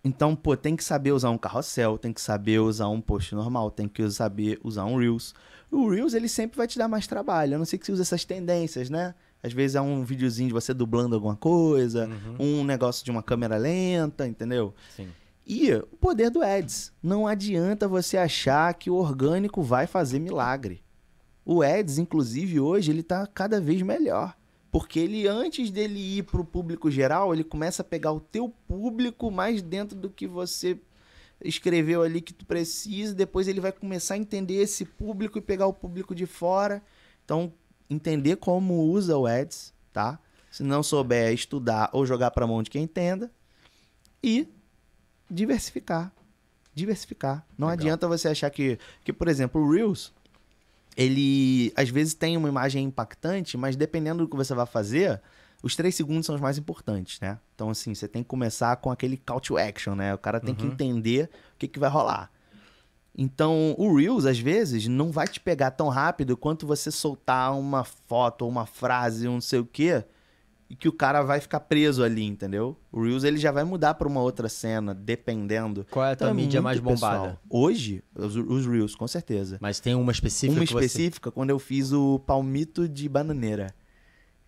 Então, tem que saber usar um carrossel, tem que saber usar um post normal, tem que saber usar um Reels. O Reels, ele sempre vai te dar mais trabalho. A não ser que você use essas tendências, né? Às vezes é um videozinho de você dublando alguma coisa, um negócio de uma câmera lenta, entendeu? Sim. E o poder do Ads. Não adianta você achar que o orgânico vai fazer milagre. O Ads, inclusive, hoje, ele tá cada vez melhor. Porque ele, antes dele ir pro público geral, ele começa a pegar o teu público mais dentro do que você escreveu ali que tu precisa. Depois ele vai começar a entender esse público e pegar o público de fora. Então, entender como usa o Ads, tá? Se não souber estudar ou jogar pra mão de quem entenda. E diversificar. Não Legal. adianta você achar que, por exemplo, o Reels, ele às vezes tem uma imagem impactante, mas dependendo do que você vai fazer, os 3 segundos são os mais importantes, né? Então, assim, você tem que começar com aquele call to action, né? O cara tem que entender o que vai rolar. Então, o Reels, às vezes, não vai te pegar tão rápido quanto você soltar uma foto ou uma frase, um não sei o quê, e que o cara vai ficar preso ali, entendeu? O Reels, ele já vai mudar para uma outra cena, dependendo. Qual é a tua mídia mais bombada? Pessoal. Hoje, os Reels, com certeza. Mas tem uma específica? Uma específica, quando eu fiz o palmito de bananeira.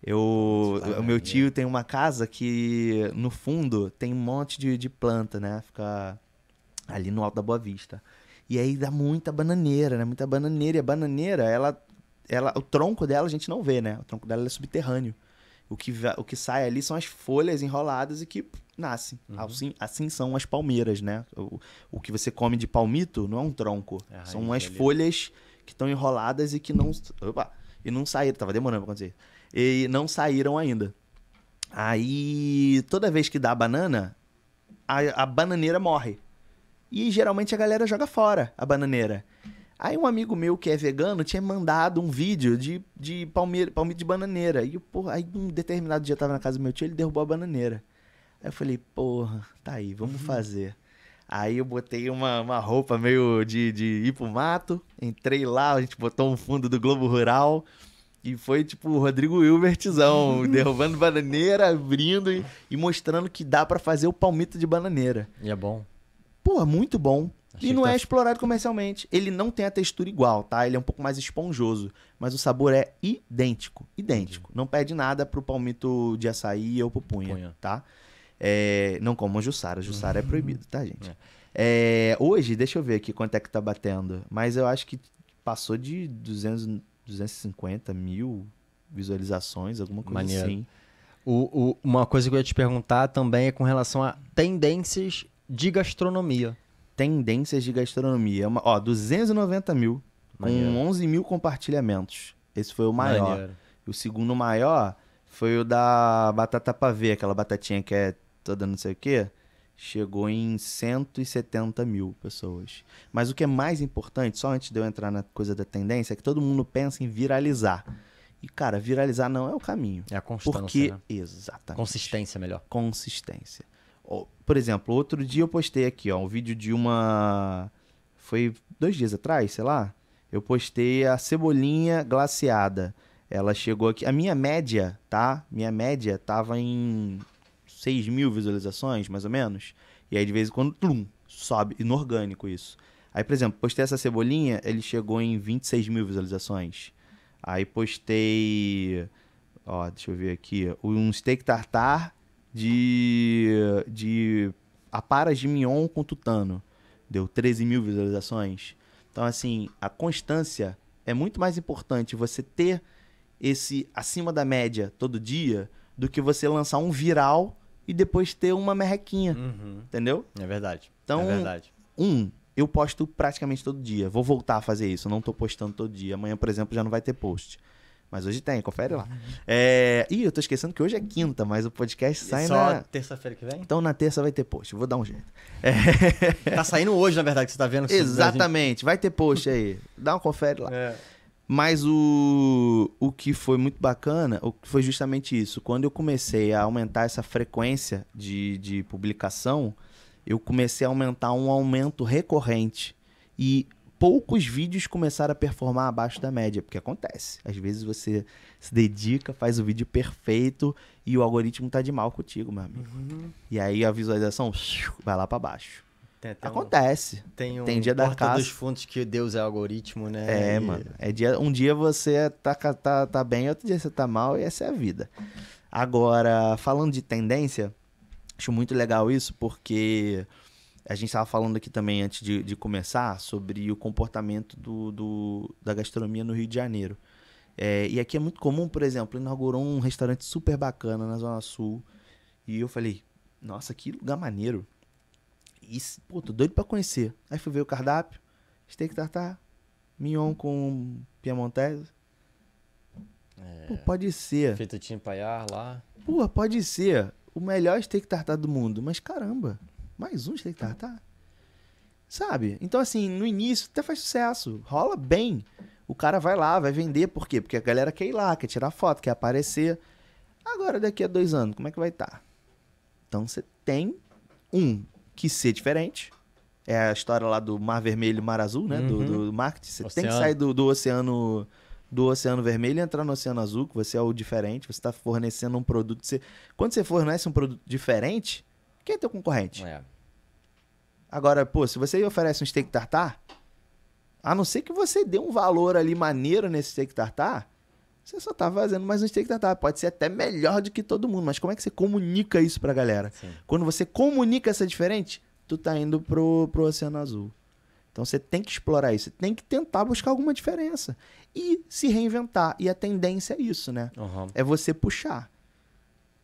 O meu tio tem uma casa que, no fundo, tem um monte de planta, né? Fica ali no Alto da Boa Vista. E aí dá muita bananeira, né? Muita bananeira. E a bananeira, o tronco dela a gente não vê, né? O tronco dela é subterrâneo. O que sai ali são as folhas enroladas e que nascem. Assim são as palmeiras, né? O que você come de palmito não é um tronco. São as folhas que estão enroladas e que não... Opa! E não saíram. Tava demorando pra acontecer. E não saíram ainda. Aí, toda vez que dá banana, a bananeira morre. E geralmente a galera joga fora a bananeira. Aí um amigo meu que é vegano tinha mandado um vídeo de palmito de bananeira. E aí um determinado dia eu tava na casa do meu tio, ele derrubou a bananeira. Aí eu falei, porra, tá aí, vamos fazer. Aí eu botei uma roupa meio de ir pro mato, entrei lá, a gente botou um fundo do Globo Rural e foi tipo o Rodrigo Hilbertzão, derrubando bananeira, abrindo e mostrando que dá pra fazer o palmito de bananeira. E é bom? Pô, muito bom. Achei E não que é explorado comercialmente. Ele não tem a textura igual, tá? Ele é um pouco mais esponjoso. Mas o sabor é idêntico. Idêntico. Não perde nada pro palmito de açaí ou pro punha. Tá? Não comam Jussara. Jussara é proibido, tá, gente? Hoje, deixa eu ver aqui quanto é que tá batendo. Mas eu acho que passou de 250 mil visualizações, alguma coisa Maneiro. assim. Uma coisa que eu ia te perguntar também é com relação a tendências de gastronomia. Tendências de gastronomia. 290 mil, com Maneiro. 11 mil compartilhamentos. Esse foi o maior. Maneiro. E o segundo maior foi o da batata pavê, aquela batatinha que é toda não sei o quê. Chegou em 170 mil pessoas. Mas o que é mais importante, só antes de eu entrar na coisa da tendência, é que todo mundo pensa em viralizar. E, cara, viralizar não é o caminho. É a constância, Porque, né? exatamente. Consistência melhor. Consistência. Por exemplo, outro dia eu postei aqui, um vídeo de uma... Foi 2 dias atrás, sei lá. Eu postei a cebolinha glaciada. Ela chegou aqui... A minha média, tá? Minha média tava em 6 mil visualizações, mais ou menos. E aí, de vez em quando, sobe. Inorgânico isso. Aí, por exemplo, postei essa cebolinha, ele chegou em 26 mil visualizações. Aí postei... deixa eu ver aqui. Um steak tartar de aparas de mignon com tutano. Deu 13 mil visualizações. Então, assim, a constância é muito mais importante você ter esse acima da média todo dia do que você lançar um viral e depois ter uma merrequinha. Entendeu? É verdade. Então, é verdade. Eu posto praticamente todo dia. Vou voltar a fazer isso. Eu não tô postando todo dia. Amanhã, por exemplo, já não vai ter post. Mas hoje tem, confere lá. Eu tô esquecendo que hoje é quinta, mas o podcast sai Só terça-feira que vem? Então na terça vai ter post. Eu vou dar um jeito. Tá saindo hoje, na verdade, que você tá vendo. Exatamente. Vai ter post aí. Dá um confere lá. Mas o que foi muito bacana foi justamente isso. Quando eu comecei a aumentar essa frequência de publicação, eu comecei a aumentar um aumento recorrente. E poucos vídeos começaram a performar abaixo da média, porque acontece. Às vezes você se dedica, faz o vídeo perfeito e o algoritmo tá de mal contigo, meu amigo. E aí a visualização vai lá pra baixo. Acontece. Tem dia da porta caça. dos fundos que Deus é algoritmo, né? Mano. Um dia você tá bem, outro dia você tá mal, e essa é a vida. Agora, falando de tendência, acho muito legal isso, porque a gente estava falando aqui também, antes de começar, sobre o comportamento da gastronomia no Rio de Janeiro. E aqui é muito comum, por exemplo, inaugurou um restaurante super bacana na Zona Sul. E eu falei, nossa, que lugar maneiro. E, pô, tô doido pra conhecer. Aí fui ver o cardápio, steak tartar, mignon com piemontese. Pô, pode ser. Fettuccine paiar lá. Pô, pode ser o melhor steak tartar do mundo. Mas caramba, mais um steak tartar? Sabe? Então, assim, no início até faz sucesso. Rola bem. O cara vai lá, vai vender. Por quê? Porque a galera quer ir lá, quer tirar foto, quer aparecer. Agora, daqui a 2 anos, como é que vai estar? Então, você tem que ser diferente. É a história lá do Mar Vermelho e Mar Azul, né? Do marketing. Você tem que sair do oceano vermelho e entrar no oceano azul, que você é o diferente. Você está fornecendo um produto. Quando você fornece um produto diferente, quem é teu concorrente? Agora, pô, se você oferece um steak tartar, a não ser que você dê um valor ali maneiro nesse steak tartar, você só tá fazendo mais um steak tartar. Pode ser até melhor do que todo mundo, mas como é que você comunica isso pra galera? Sim. Quando você comunica essa diferente, tu tá indo pro oceano azul. Então você tem que explorar isso, você tem que tentar buscar alguma diferença e se reinventar. E a tendência é isso, né? É você puxar.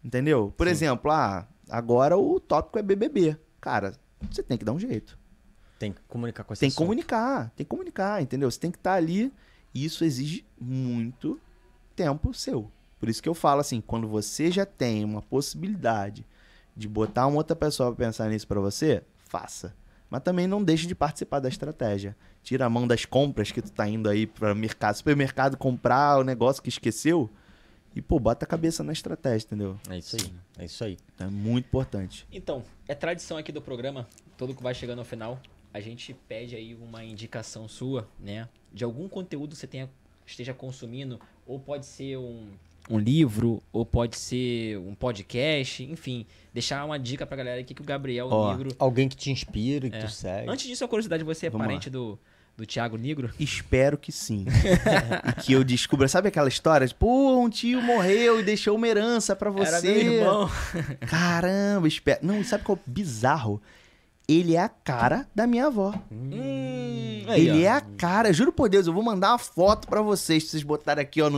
Entendeu? Por exemplo, agora o tópico é BBB. Cara, você tem que dar um jeito. Tem que comunicar com esse Tem que assunto. comunicar, entendeu? Você tem que estar ali e isso exige muito tempo seu. Por isso que eu falo assim, quando você já tem uma possibilidade de botar uma outra pessoa pra pensar nisso pra você, faça. Mas também não deixe de participar da estratégia. Tira a mão das compras que tu tá indo aí para supermercado comprar o negócio que esqueceu e, pô, bota a cabeça na estratégia, entendeu? É isso aí, é isso aí. É muito importante. Então, é tradição aqui do programa, todo que vai chegando ao final, a gente pede aí uma indicação sua, né? De algum conteúdo que você esteja consumindo, ou pode ser um livro, ou pode ser um podcast, enfim, deixar uma dica pra galera aqui que o Gabriel Negro... Alguém que te inspira, que tu segue. Antes disso, a curiosidade, você é Vamos parente do Thiago Negro? Espero que sim. E que eu descubra, sabe aquela história? Tipo, pô, um tio morreu e deixou uma herança pra você. Era meu irmão. Caramba, espero. Não, sabe qual é bizarro? ele é a cara da minha avó. Aí, Ele ó. é a cara, juro por Deus, eu vou mandar uma foto pra vocês, pra vocês botarem aqui, ó,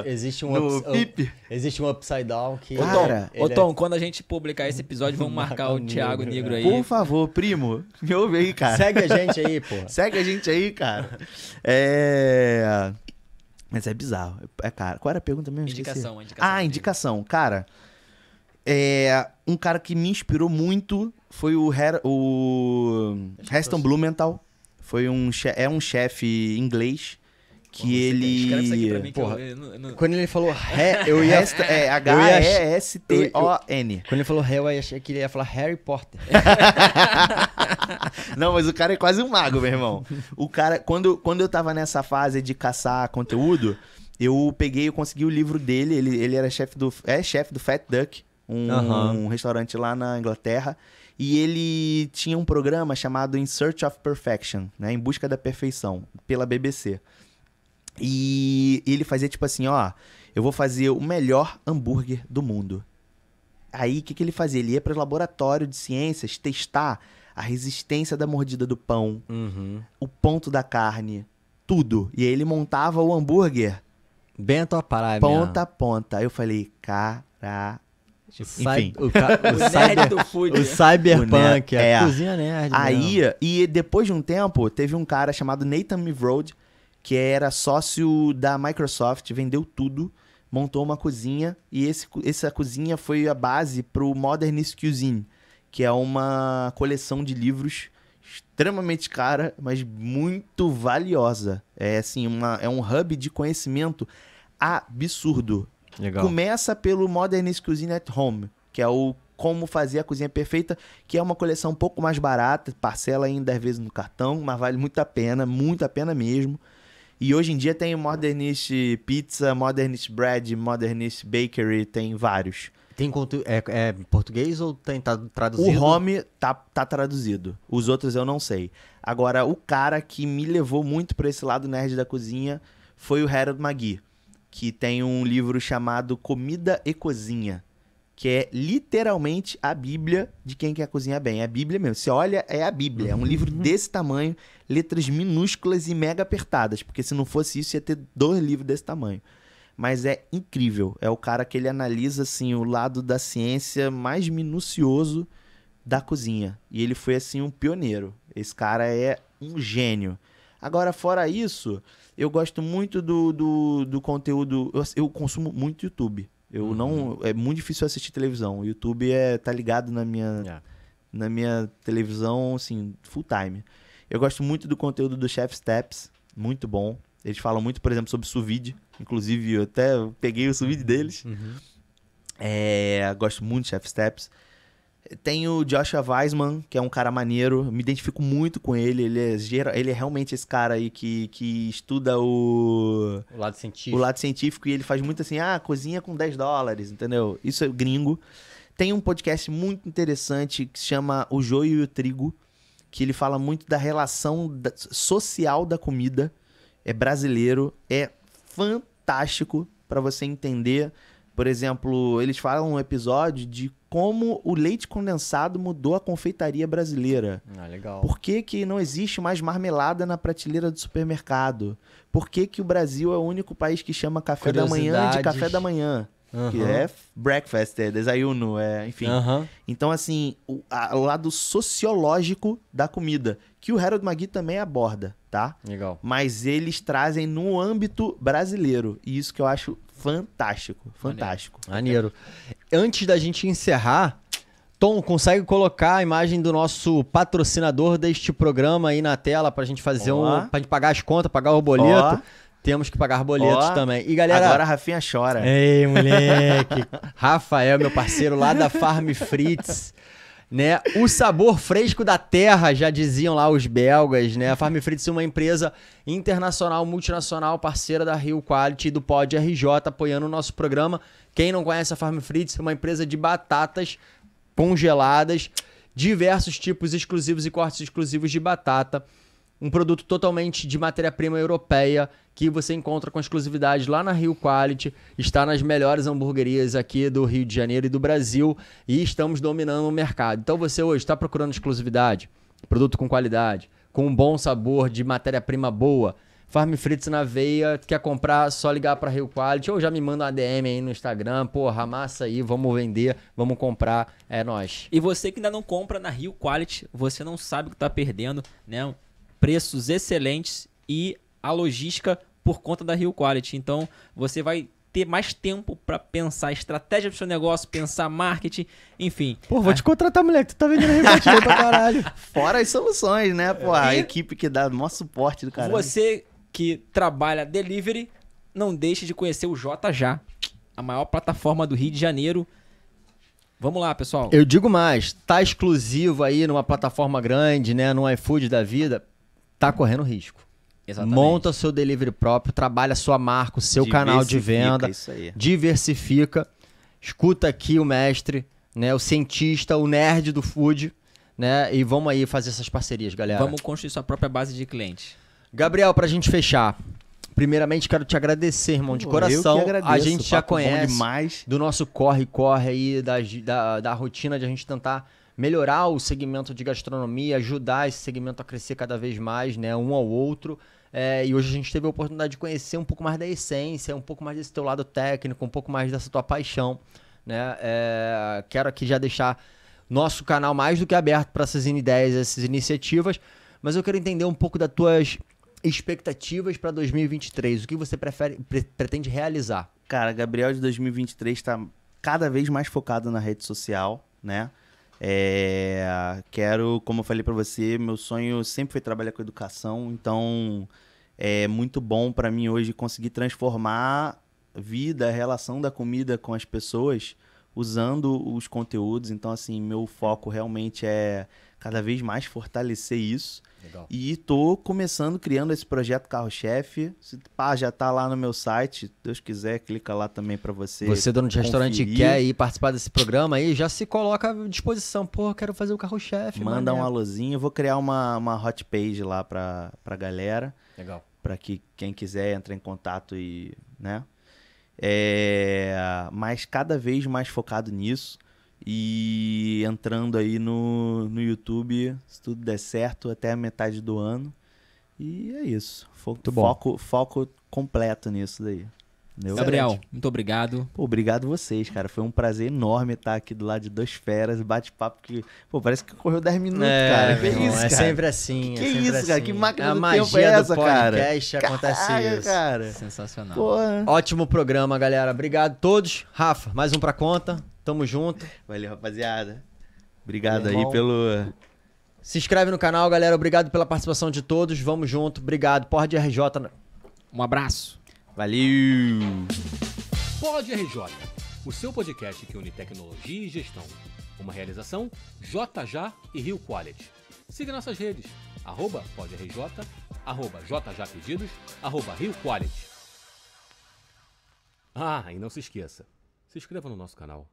Existe um no pip. existe um upside down que... Ô, Tom, Cara, ô, Tom, quando a gente publicar esse episódio, vamos marcar o Thiago Negro aí. Por favor, primo, me ouve aí, cara. Segue a gente aí, pô. Segue a gente aí, cara. Mas é bizarro. É, cara. Qual era a pergunta mesmo? Esqueci. Indicação. Cara, um cara que me inspirou muito foi o Heston Blumenthal. Foi um chefe inglês que ele... Escreve isso aqui pra mim, que Porra. eu não... Quando ele falou eu ia... H-E-S-T-O-N. Quando ele falou eu achei que ele ia falar Harry Potter. Não, mas o cara é quase um mago, meu irmão. O cara, quando eu tava nessa fase de caçar conteúdo, eu consegui o livro dele. Ele era chefe do Fat Duck, um restaurante lá na Inglaterra. E ele tinha um programa chamado In Search of Perfection, né? Em busca da perfeição, pela BBC. E ele fazia tipo assim, ó, eu vou fazer o melhor hambúrguer do mundo. Aí, o que ele fazia? Ele ia para o laboratório de ciências testar a resistência da mordida do pão, o ponto da carne, tudo. E aí ele montava o hambúrguer Bem a tua parada, ponta a ponta. Aí eu falei, cara... Enfim. O nerd do food. O cyberpunk, O nerd, a cozinha nerd. Aí, mesmo. e depois de um tempo, teve um cara chamado Nathan Mivrod, que era sócio da Microsoft, vendeu tudo, montou uma cozinha, e essa cozinha foi a base pro Modernist Cuisine, que é uma coleção de livros extremamente cara, mas muito valiosa. É assim, é um hub de conhecimento absurdo. Legal. Começa pelo Modernist Cuisine at Home, que é o Como Fazer a Cozinha Perfeita, que é uma coleção um pouco mais barata, parcela em 10 vezes no cartão, mas vale muito a pena mesmo. E hoje em dia tem Modernist Pizza, Modernist Bread, Modernist Bakery, tem vários. Tem é português ou tá traduzido? O Home tá traduzido, os outros eu não sei. Agora, o cara que me levou muito para esse lado nerd da cozinha foi o Harold McGee, que tem um livro chamado Comida e Cozinha, que é literalmente a Bíblia de quem quer cozinhar bem. É a Bíblia mesmo. Você olha, é a Bíblia. É um livro desse tamanho, letras minúsculas e mega apertadas, porque se não fosse isso, ia ter 2 livros desse tamanho. Mas é incrível. É o cara que ele analisa assim, o lado da ciência mais minucioso da cozinha. E ele foi assim um pioneiro. Esse cara é um gênio. Agora, fora isso, eu gosto muito do conteúdo... Eu consumo muito YouTube. Eu não... É muito difícil assistir televisão. O YouTube tá ligado na minha televisão, assim, full time. Eu gosto muito do conteúdo do Chef Steps. Muito bom. Eles falam muito, por exemplo, sobre sous vide. Inclusive, eu até peguei o sous vide deles. Gosto muito do Chef Steps. Tem o Joshua Weissman, que é um cara maneiro. Eu me identifico muito com ele. Ele é realmente esse cara aí que estuda o lado científico. E ele faz muito assim, cozinha com $10, entendeu? Isso é gringo. Tem um podcast muito interessante que se chama O Joio e o Trigo, que ele fala muito da relação social da comida. É brasileiro, é fantástico para você entender. Por exemplo, eles falam um episódio de como o leite condensado mudou a confeitaria brasileira. Legal. Por que não existe mais marmelada na prateleira do supermercado? Por que o Brasil é o único país que chama café da manhã de café da manhã? Que é breakfast, é desayuno, enfim. Então, assim, o lado sociológico da comida, que o Harold McGee também aborda, tá? Legal. Mas eles trazem no âmbito brasileiro. E isso que eu acho fantástico. Fantástico. Maneiro. Antes da gente encerrar, Tom, consegue colocar a imagem do nosso patrocinador deste programa aí na tela pra gente fazer pra gente pagar as contas, pagar o boleto? Temos que pagar boletos também. E galera... Agora a Rafinha chora. Ei, moleque. Rafael, meu parceiro lá da Farm Fritz, né? O sabor fresco da terra, já diziam lá os belgas, né? A Farm Fritz é uma empresa internacional, multinacional, parceira da Rio Quality e do Pod RJ, apoiando o nosso programa. Quem não conhece a Farm Fritz, é uma empresa de batatas congeladas, diversos tipos exclusivos e cortes exclusivos de batata. um produto totalmente de matéria-prima europeia que você encontra com exclusividade lá na Rio Quality, está nas melhores hamburguerias aqui do Rio de Janeiro e do Brasil e estamos dominando o mercado. Então você hoje está procurando exclusividade, produto com qualidade, com um bom sabor, de matéria-prima boa, Farm Frites na veia, quer comprar, só ligar para Rio Quality ou já me manda uma DM aí no Instagram, porra, amassa aí, vamos vender, vamos comprar, é nóis. E você que ainda não compra na Rio Quality, você não sabe o que está perdendo, né? Preços excelentes e a logística por conta da Rio Quality. Então, você vai ter mais tempo para pensar estratégia pro seu negócio, pensar marketing, enfim. Pô, vou te contratar, moleque, tu tá vendendo Rio Quality pra caralho. Fora as soluções, né, pô? A equipe que dá o maior suporte do caralho. Você que trabalha delivery, não deixe de conhecer o JJ, a maior plataforma do Rio de Janeiro. Vamos lá, pessoal. Eu digo mais, tá exclusivo aí numa plataforma grande, né, no iFood da vida, tá correndo risco. Exatamente. Monta o seu delivery próprio, trabalha a sua marca, o seu canal de venda, isso aí. diversifica, escuta aqui o mestre, né, o cientista, o nerd do food, né, e vamos aí fazer essas parcerias, galera. Vamos construir sua própria base de cliente. Gabriel, pra gente fechar, primeiramente quero te agradecer, irmão, de coração. Eu que agradeço, a gente já papo bom conhece demais. do nosso corre-corre aí, da rotina de a gente tentar melhorar o segmento de gastronomia, ajudar esse segmento a crescer cada vez mais, né, um ao outro. E hoje a gente teve a oportunidade de conhecer um pouco mais da essência, um pouco mais desse teu lado técnico, um pouco mais dessa tua paixão, né? Quero aqui já deixar nosso canal mais do que aberto para essas ideias, essas iniciativas, mas eu quero entender um pouco das tuas expectativas para 2023. O que você pretende realizar? Cara, Gabriel de 2023 está cada vez mais focado na rede social, né? Quero, como eu falei para você, meu sonho sempre foi trabalhar com educação, então é muito bom para mim hoje conseguir transformar a vida, a relação da comida com as pessoas usando os conteúdos. Então, assim, meu foco realmente é cada vez mais fortalecer isso. Legal. E tô começando, criando esse projeto Carro-Chefe. Já tá lá no meu site. Se Deus quiser, clica lá também para você. Você, dono de restaurante, conferir. quer ir participar desse programa aí, já se coloca à disposição. Pô, quero fazer o Carro-Chefe. Manda um mané. alôzinho. Eu vou criar uma hot page lá pra galera. Legal. Para que quem quiser entre em contato e, né? Mas cada vez mais focado nisso. E entrando aí no YouTube, se tudo der certo, até a metade do ano. E é isso. Foco completo nisso daí. Entendeu? Gabriel, muito obrigado. Pô, obrigado vocês, cara. Foi um prazer enorme estar aqui do lado de dois feras, bate-papo que... Pô, parece que correu 10 minutos, cara. Que irmão, isso, cara? É sempre assim. Que sempre isso, assim. cara? Que máquina a do magia tempo é essa, do cara? podcast acontece Caraca, isso. cara. Sensacional. Porra. Ótimo programa, galera. Obrigado a todos. Rafa, mais um pra conta. Tamo junto. Valeu, rapaziada. Obrigado Meu aí irmão. pelo... Se inscreve no canal, galera. Obrigado pela participação de todos. Vamos junto. Obrigado. Porra de RJ. Um abraço. Valeu! Pod RJ, o seu podcast que une tecnologia e gestão. Uma realização JJ e Rio Quality. Siga nossas redes, @PodRJ, @JJPedidos, @Rio Quality. Ah, e não se esqueça, se inscreva no nosso canal.